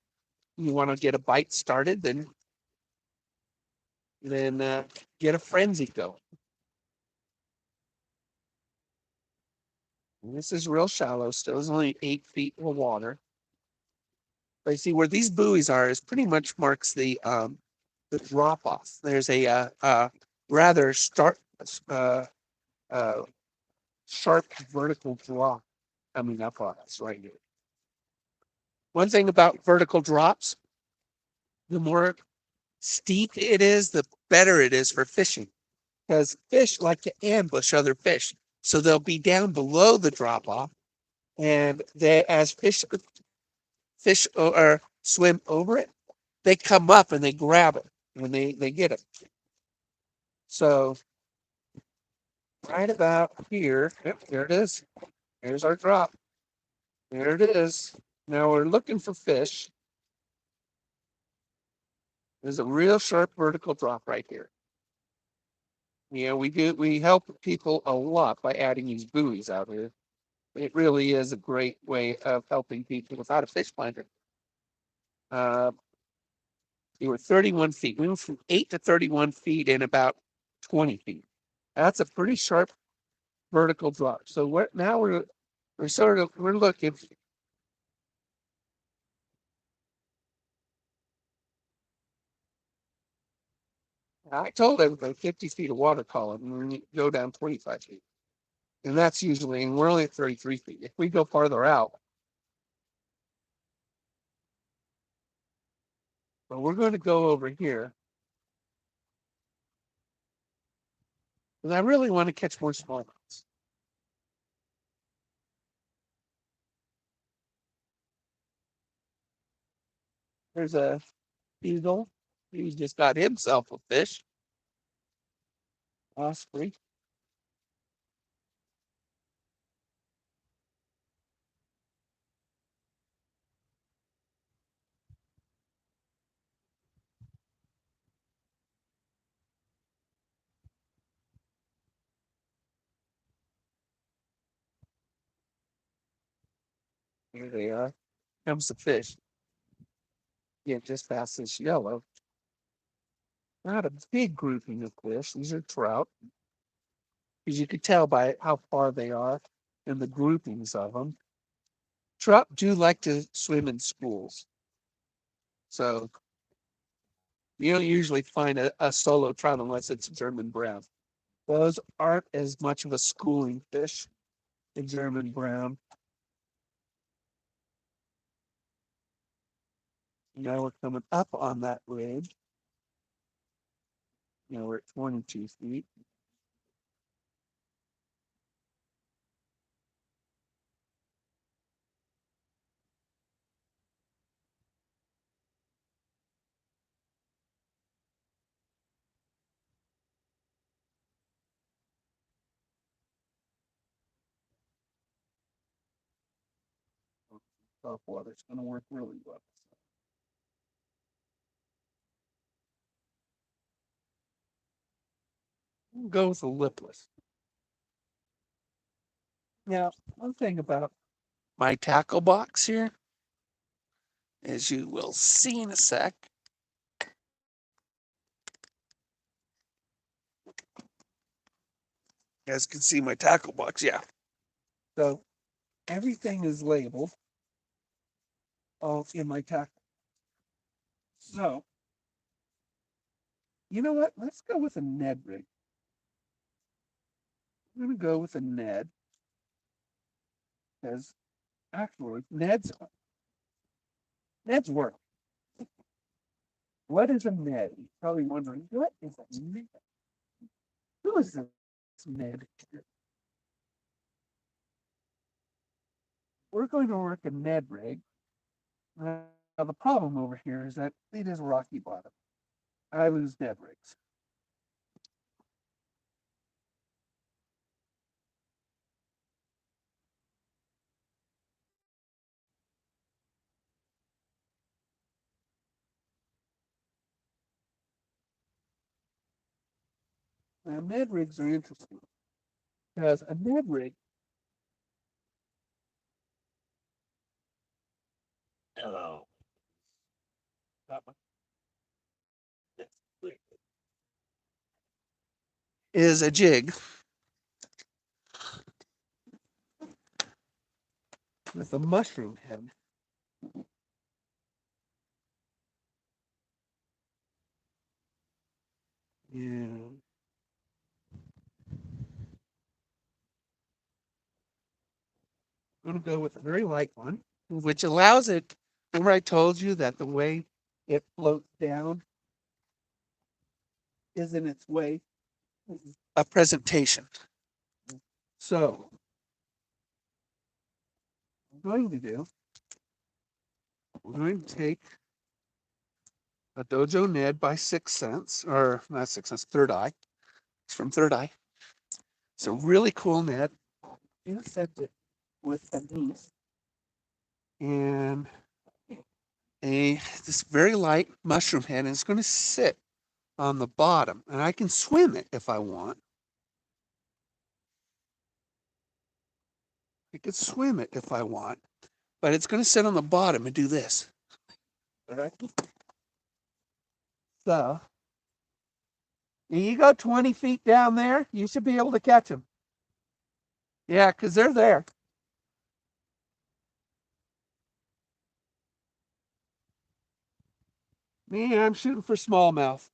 you want to get a bite started, then get a frenzy going. And this is real shallow still. It's only 8 feet of water. But you see where these buoys are is pretty much marks the drop off. There's a rather uh, uh, sharp vertical drop coming up on us right here. One thing about vertical drops, the more steep it is, the better it is for fishing, because fish like to ambush other fish. So they'll be down below the drop off, and as fish or swim over it, they come up and they grab it when they get it. So right about here, yep, there it is. Here's our drop. There it is. Now we're looking for fish. There's a real sharp vertical drop right here. We help people a lot by adding these buoys out here. It really is a great way of helping people without a fish finder. You were 31 feet. We went from 8 to 31 feet in about 20 feet. That's a pretty sharp vertical drop. So we're looking. I told everybody 50 feet of water column, and we go down 25 feet. And that's usually, and we're only at 33 feet. If we go farther out, but we're going to go over here. And I really want to catch more smallmouths. There's a eagle. He just got himself a fish. Osprey. Here they are. Comes the fish. Yeah, just past this yellow. Not a big grouping of fish. These are trout. As you could tell by how far they are and the groupings of them. Trout do like to swim in schools. So you don't usually find a solo trout unless it's German brown. Those aren't as much of a schooling fish, the German brown. Now we're coming up on that ridge. We're at 22 feet. Soft water. It's going to work really well. We'll go with a lipless. Now, one thing about my tackle box here, as you will see in a sec, you guys can see my tackle box, yeah. So everything is labeled all in my tackle. So, you know what? Let's go with a Ned rig. I'm going to go with a Ned because actually Ned's work. What is a Ned? You're probably wondering, what is a Ned? Who is this Ned? We're going to work a Ned rig Now, the problem over here is that it is rocky bottom. I lose dead rigs. Now, Ned rigs are interesting because a Ned rig Hello. is a jig with a mushroom head. And I'm going to go with a very light one, which allows it. Remember, I told you that the way it floats down is in its way a presentation. So, I'm going to do, we're going to take a Dojo Ned by 6 cents, or not 6 cents, Third Eye. It's from Third Eye. It's a really cool net. You sent it with a niece and this very light mushroom head, and it's going to sit on the bottom, and I can swim it if I want. I could swim it if I want, but it's going to sit on the bottom and do this. All right. So, you go 20 feet down there, you should be able to catch them. Yeah, because they're there. Me, I'm shooting for smallmouth.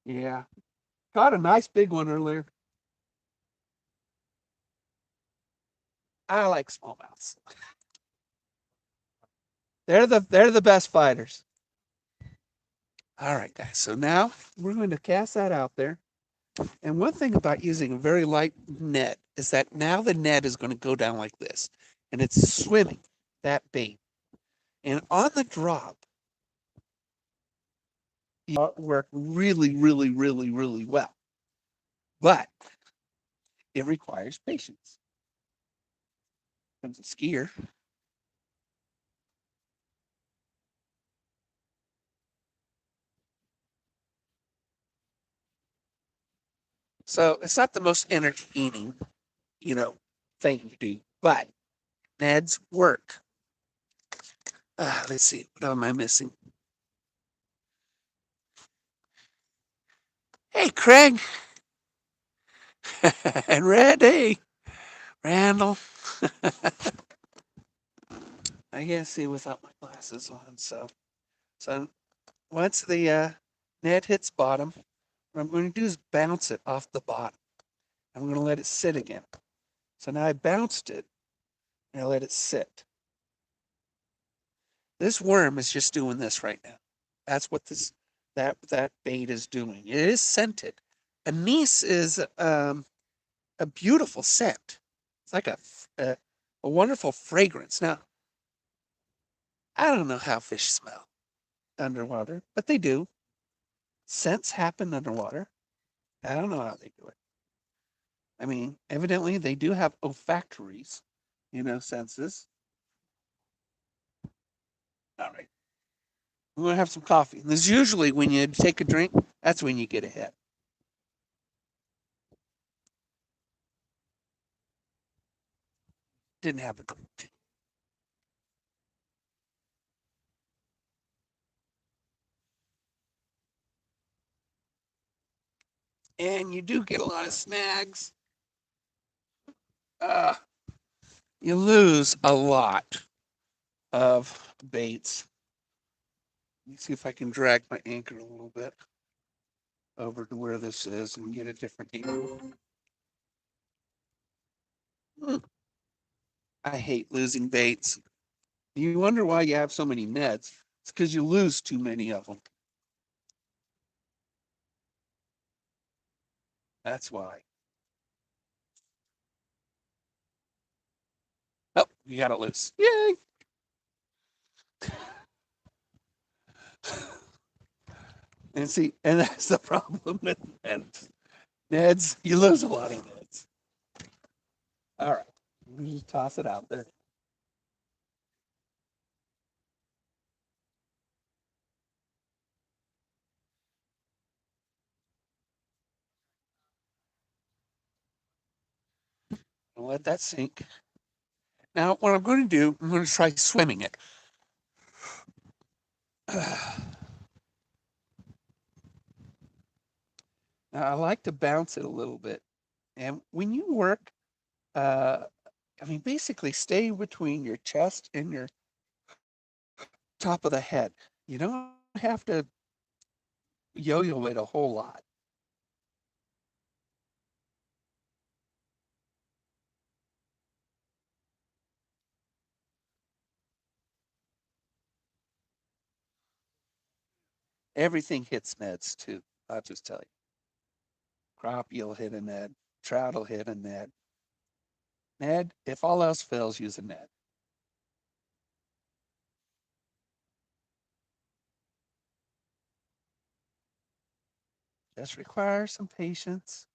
Yeah. Caught a nice big one earlier. I like smallmouths. They're the best fighters. All right, guys. So now we're going to cast that out there. And one thing about using a very light net is that now the net is going to go down like this, and it's swimming that bait. And on the drop, you work really, really, really, really well. But it requires patience. Comes a skier. So it's not the most entertaining, thing to do, but Ned's work. Let's see, what am I missing? Hey, Craig. And Randy. Randall. I can't see without my glasses on. So once the net hits bottom, what I'm going to do is bounce it off the bottom. I'm going to let it sit again. So now I bounced it and I let it sit. This worm is just doing this right now. That's what that bait is doing. It is scented. Anise is a beautiful scent. It's like a wonderful fragrance. Now, I don't know how fish smell underwater, but they do. Scents happen underwater. I don't know how they do it. I mean, evidently they do have olfactories, senses. All right. We're going to have some coffee. This is usually when you take a drink, that's when you get a hit. Didn't have a drink. And you do get a lot of snags. Uh, you lose a lot of baits. Let me see if I can drag my anchor a little bit over to where this is and get a different angle. I hate losing baits. You wonder why you have so many nets. It's because you lose too many of them. That's why. Oh, you got it loose. Yay! And see, and that's the problem with Neds. Neds, you lose a lot of Neds. All right, we just toss it out there. And let that sink. Now, what I'm going to do, I'm going to try swimming it. Now, I like to bounce it a little bit. And when you work, uh, I mean, basically stay between your chest and your top of the head. You don't have to yo-yo it a whole lot. Everything hits Neds too. I'll just tell you. Crappie will hit a Ned. Trout will hit a Ned. Ned, if all else fails, use a Ned. Just requires some patience.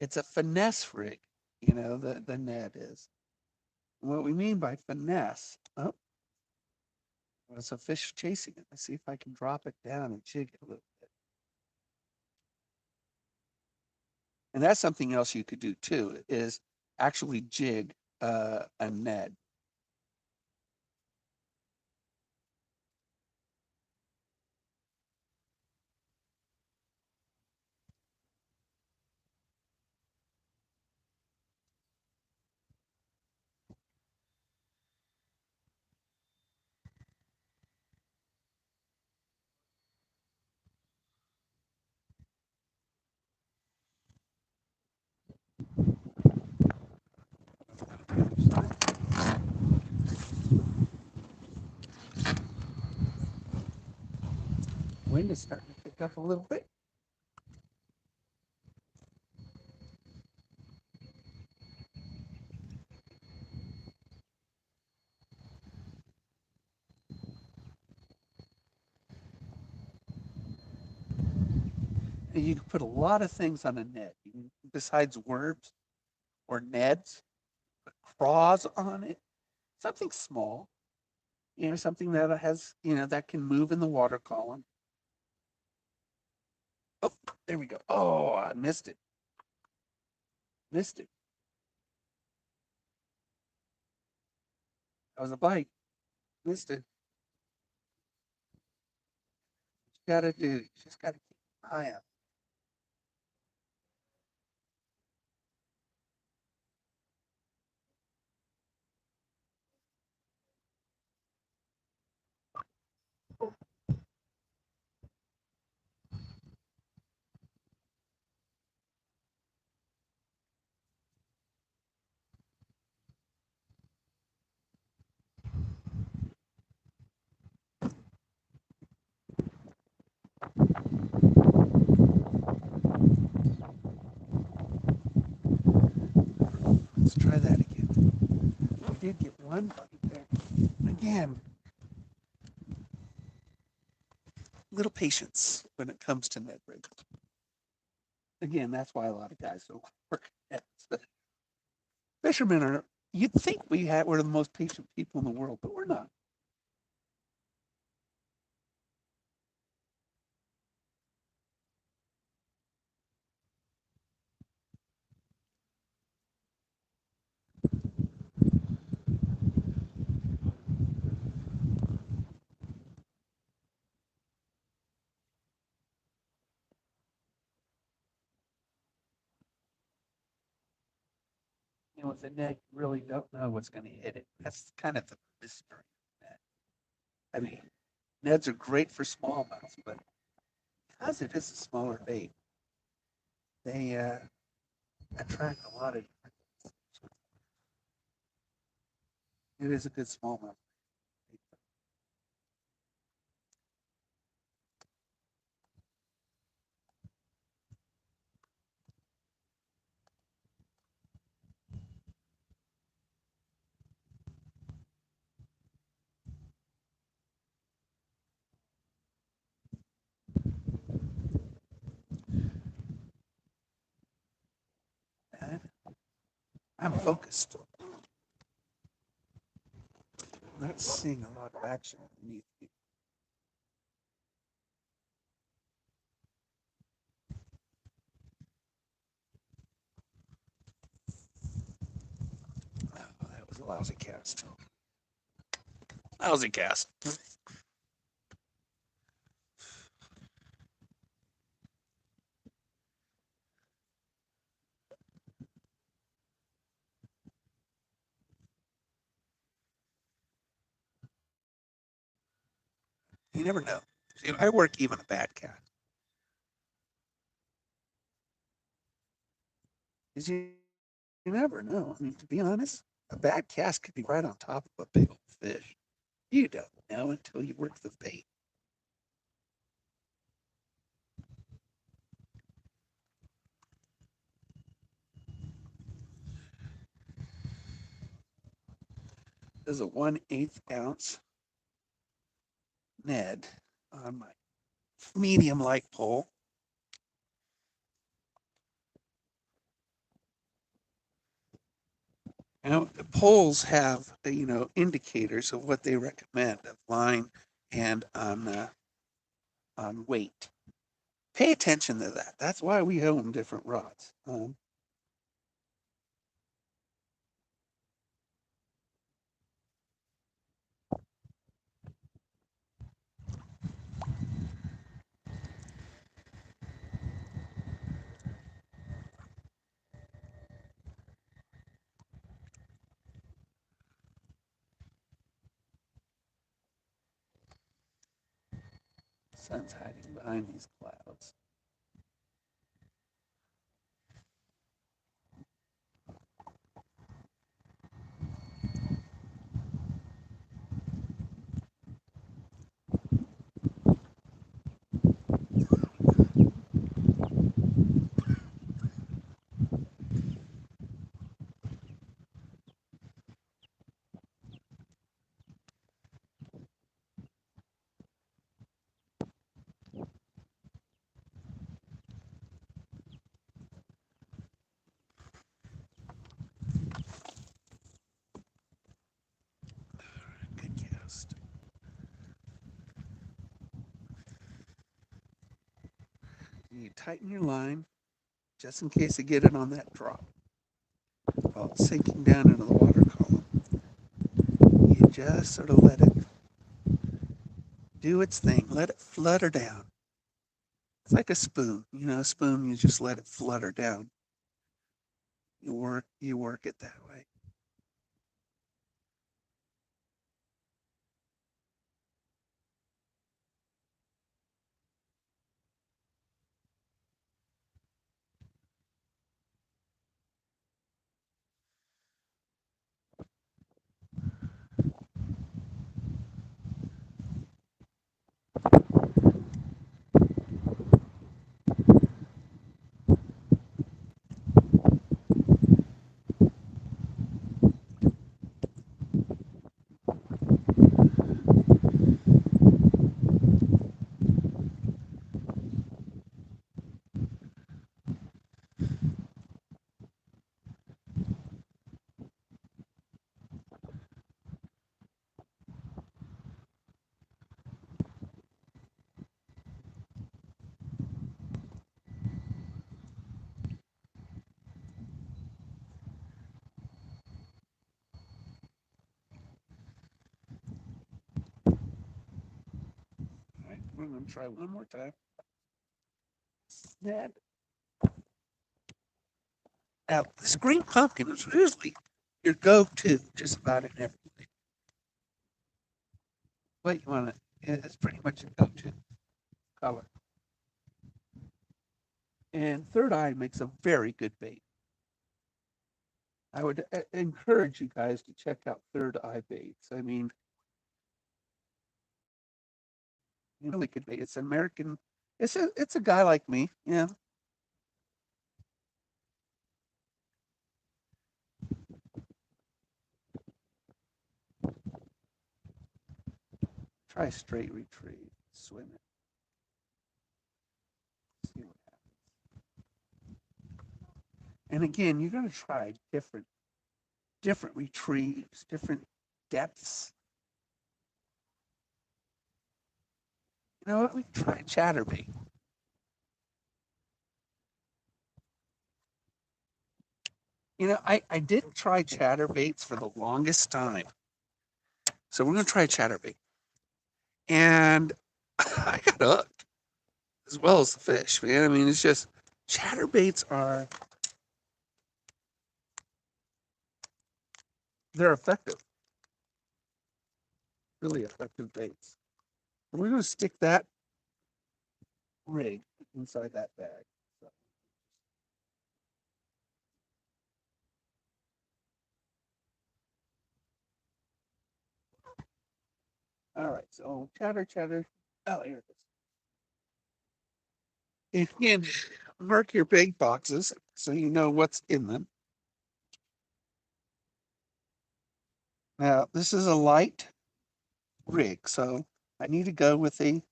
It's a finesse rig, the Ned is. What we mean by finesse, oh, there's a fish chasing it. Let's see if I can drop it down and jig it a little bit. And that's something else you could do too, is actually jig a Ned. Wind is starting to pick up a little bit. And you can put a lot of things on a net. Besides worms or Neds, put craws on it. Something small, something that has, that can move in the water column. Oh, there we go. Oh, I missed it. Missed it. That was a bite. Missed it. You gotta do. You just gotta keep an eye out. Let's try that again. We did get one bite there. Again, little patience when it comes to net rigs. Again, that's why a lot of guys don't work nets. Fishermen are. You'd think we're the most patient people in the world, but we're not. With a net, you really don't know what's going to hit it. That's kind of the mystery of net. I mean, nets are great for smallmouth, but because it is a smaller bait, they attract a lot of. It is a good smallmouth. I'm focused. I'm not seeing a lot of action underneath me. Oh, that was a lousy cast. Lousy cast. You never know. See, I work even a bad cast. Because you never know. I mean, to be honest, a bad cast could be right on top of a big old fish. You don't know until you work the bait. There's a 1/8 ounce Ned on my medium light pole. Now, the poles have, indicators of what they recommend of line and on weight. Pay attention to that. That's why we own different rods. Sun's hiding behind these clouds. Good cast. You tighten your line just in case you get it on that drop. While it's sinking down into the water column, you just sort of let it do its thing. Let it flutter down. It's like a spoon. A spoon, you just let it flutter down. You work it that way. All right, we're going to try one more time. That Now, this green pumpkin is usually your go-to just about in everything. What you want to, it's pretty much a go-to color. And Third Eye makes a very good bait. I would encourage you guys to check out Third Eye baits. I mean, really good bait. It's an American. It's a guy like me. Yeah. Try straight retrieve. Swim it. See what happens. And again, you're going to try different different retrieves, different depths. You know what? We can try chatterbait. You know, I didn't try chatterbaits for the longest time. So we're going to try chatterbait. And I got hooked as well as the fish, man. I mean, it's just chatterbaits are, they're effective, really effective baits. And we're going to stick that rig inside that bag. So, all right, so chatter. Oh, here it is. Again, mark your bait boxes so you know what's in them. Now, this is a light rig, so I need to go with a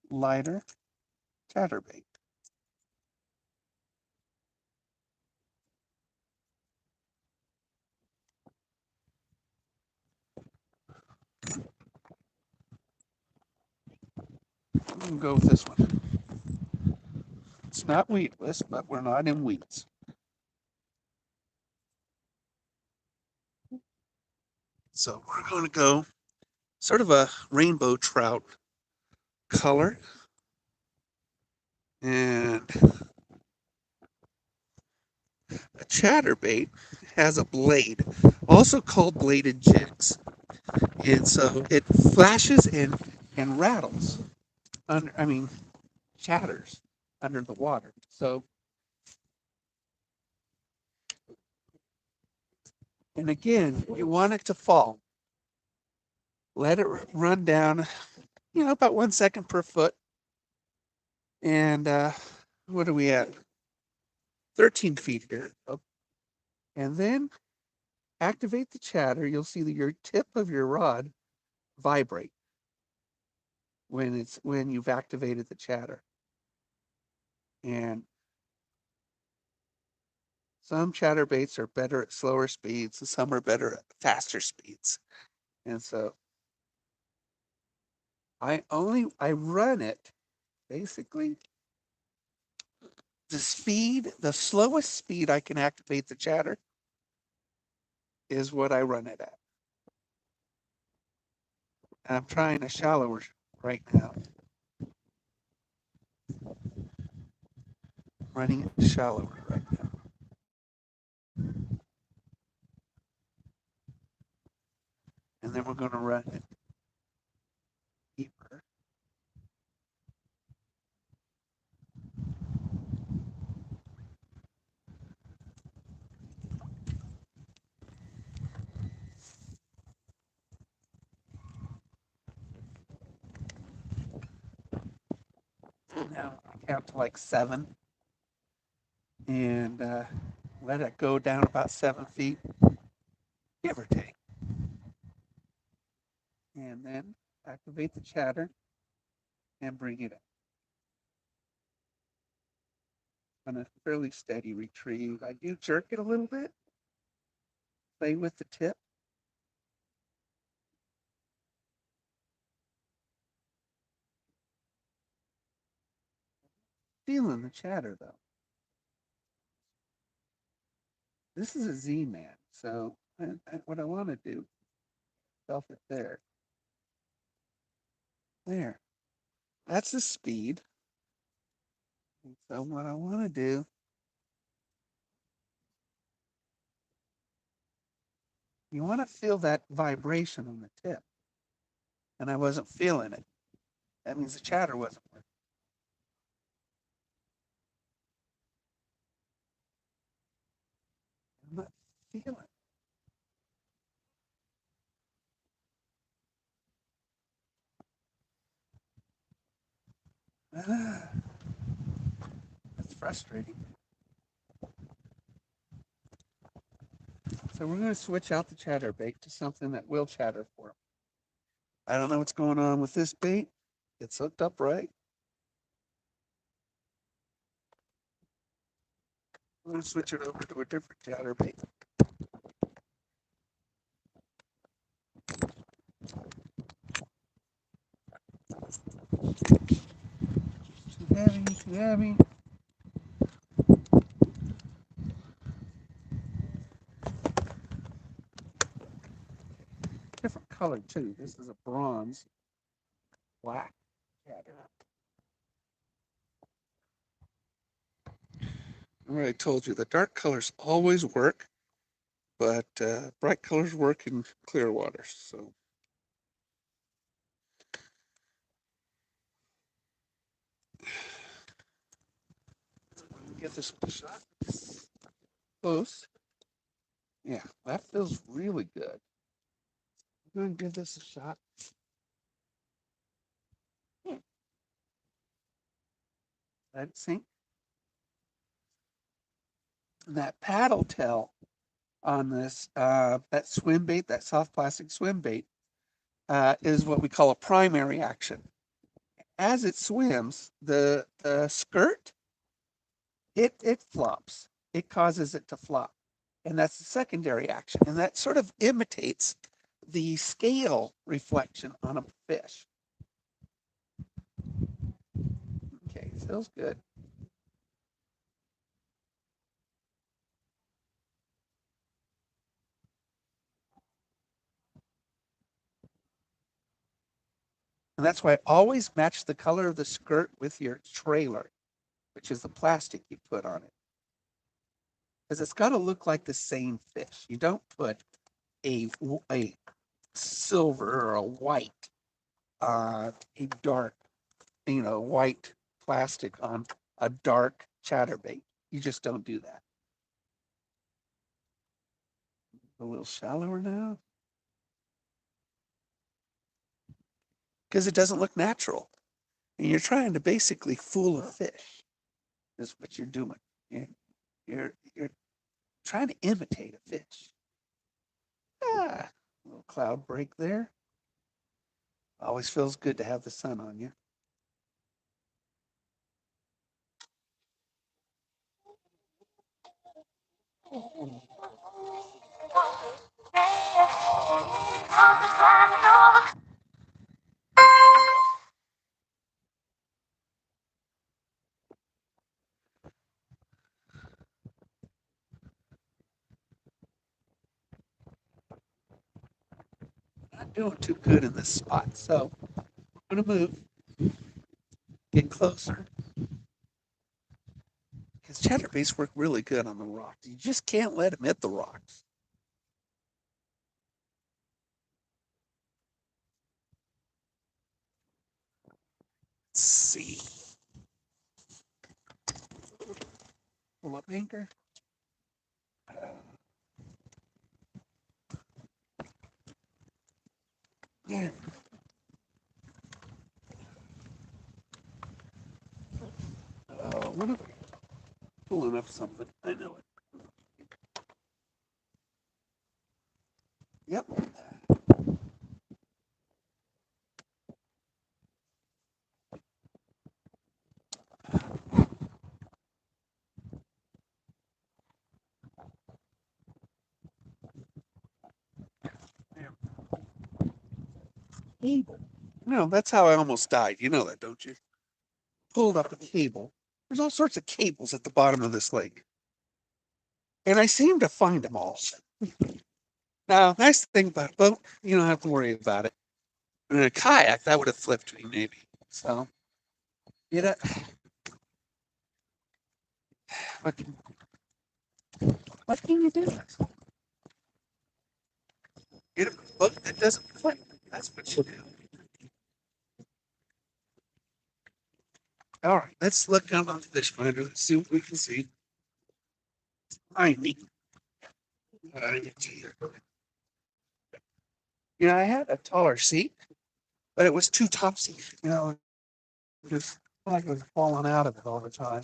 lighter chatterbait. I'm going to go with this one. It's not weedless, but we're not in weeds. So we're going to go sort of a rainbow trout color. And a chatterbait has a blade, also called bladed jigs. And so it flashes and rattles under, I mean, chatters under the water. So, and again, you want it to fall. Let it run down, you know, about 1 second per foot. And what are we at? 13 feet here. Oh, and then activate the chatter. You'll see that your tip of your rod vibrate when you've activated the chatter. And some chatterbaits are better at slower speeds, and some are better at faster speeds. And so I run it basically the slowest speed I can activate the chatter is what I run it at. And I'm trying a shallower right now. Running it shallower right now. And then we're going to run it deeper. Now I count to like 7 and let it go down about 7 feet, give or take. And then activate the chatter and bring it up on a fairly steady retrieve. I do jerk it a little bit, play with the tip. Feeling the chatter though. This is a Z-man, so what I want to do, self it there. There. That's the speed. And so what I want to do, you want to feel that vibration on the tip. And I wasn't feeling it. That means the chatter wasn't working. I'm not feeling it. Ah, that's frustrating. So we're going to switch out the chatter bait to something that will chatter for them. I don't know what's going on with this bait. It's hooked up right. We're going to switch it over to a different chatter bait. Too heavy, too heavy. Different color too. This is a bronze, black. Remember I told you the dark colors always work, but bright colors work in clear waters. So get this shot close. Yeah, that feels really good. I'm going to give this a shot. Let it sink. And that paddle tail on this, that swim bait, that soft plastic swim bait, is what we call a primary action. As it swims, the skirt, it flops. It causes it to flop. And that's the secondary action. And that sort of imitates the scale reflection on a fish. Okay, feels good. And that's why I always match the color of the skirt with your trailer, which is the plastic you put on it. Because it's got to look like the same fish. You don't put a silver or a white, a dark, white plastic on a dark chatterbait. You just don't do that. A little shallower now. Because it doesn't look natural. And you're trying to basically fool a fish, is what you're doing. You're trying to imitate a fish. Ah, a little cloud break there. Always feels good to have the sun on you. Not doing too good in this spot, so I'm gonna move, get closer. Because chatterbaits work really good on the rocks. You just can't let them hit the rocks. Let's see. Pull up anchor. Yeah. What am I pulling up something? I know it. Yep. Cable. No, that's how I almost died. You know that, don't you? Pulled up a cable. There's all sorts of cables at the bottom of this lake. And I seem to find them all. Now, nice thing about a boat, you don't have to worry about it. In a kayak, that would have flipped me maybe. So, you know, what, what can you do? Get a boat that doesn't flip. That's what you do. All right, let's look down on the fish finder. Let's see what we can see. I need. I had a taller seat, but it was too topsy. Just like it was falling out of it all the time.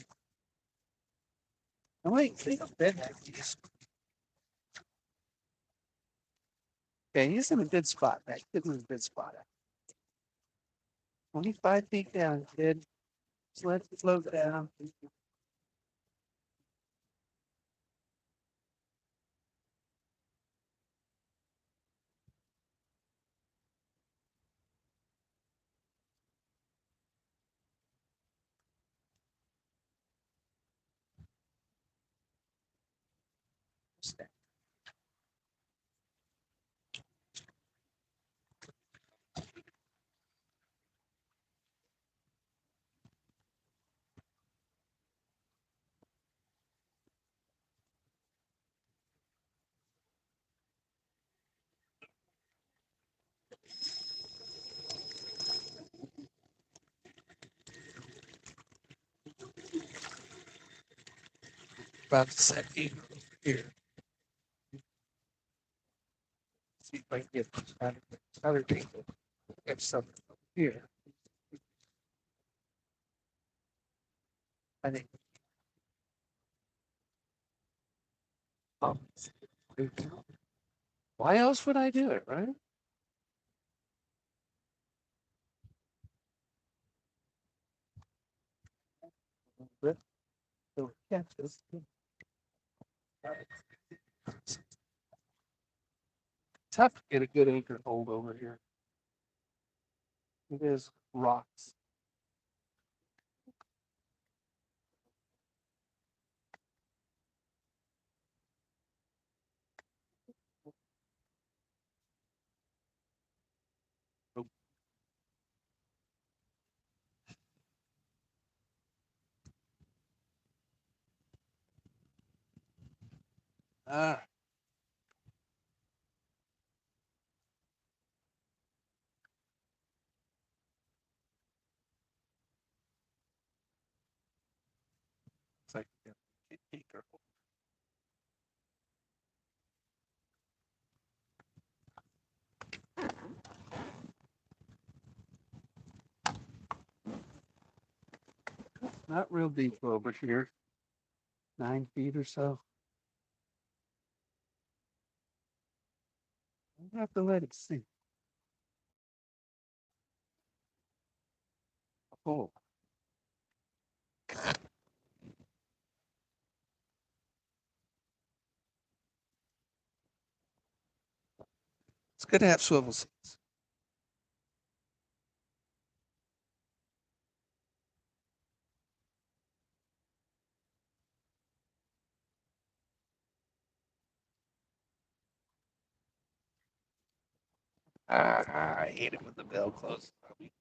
I'm like, think of bed like this. Okay, he's in a good spot. That kid was in a good spot. 25 feet down, kid. Just let it float down. About to set anchor over here. See if I can get another angle. Get something over here. I think. Oh, why else would I do it, right? So catch this. Tough to get a good anchor hold over here. It is rocks. Ah, it's like anchor hold. Not real deep over here. 9 feet or so. I have to let it sink. Oh. It's good to have swivel seats. I hate it when the bell closes on me.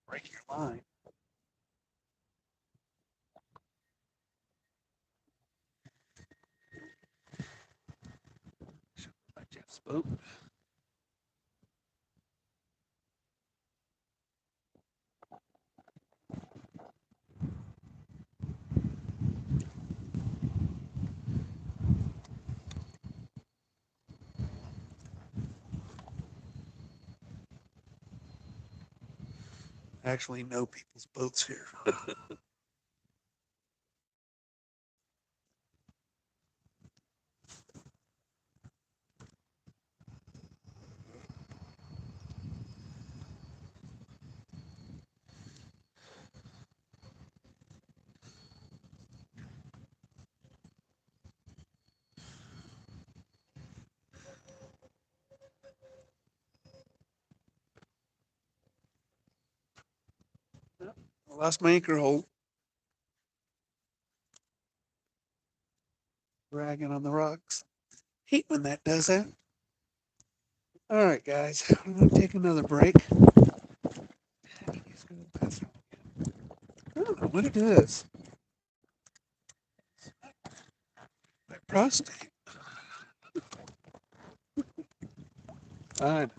Break your line. By Jeff's boat. Actually know people's boats here. I lost my anchor hold. Dragging on the rocks. Hate when that does that. All right, guys, I'm gonna take another break. I don't know what it is. My prostate. Fine.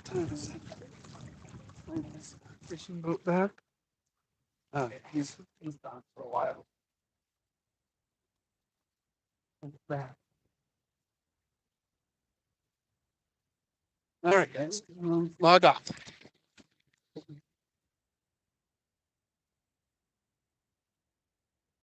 Time is it? Find this fishing boat back. Oh, he's gone for a while. Back. All right, guys, log off.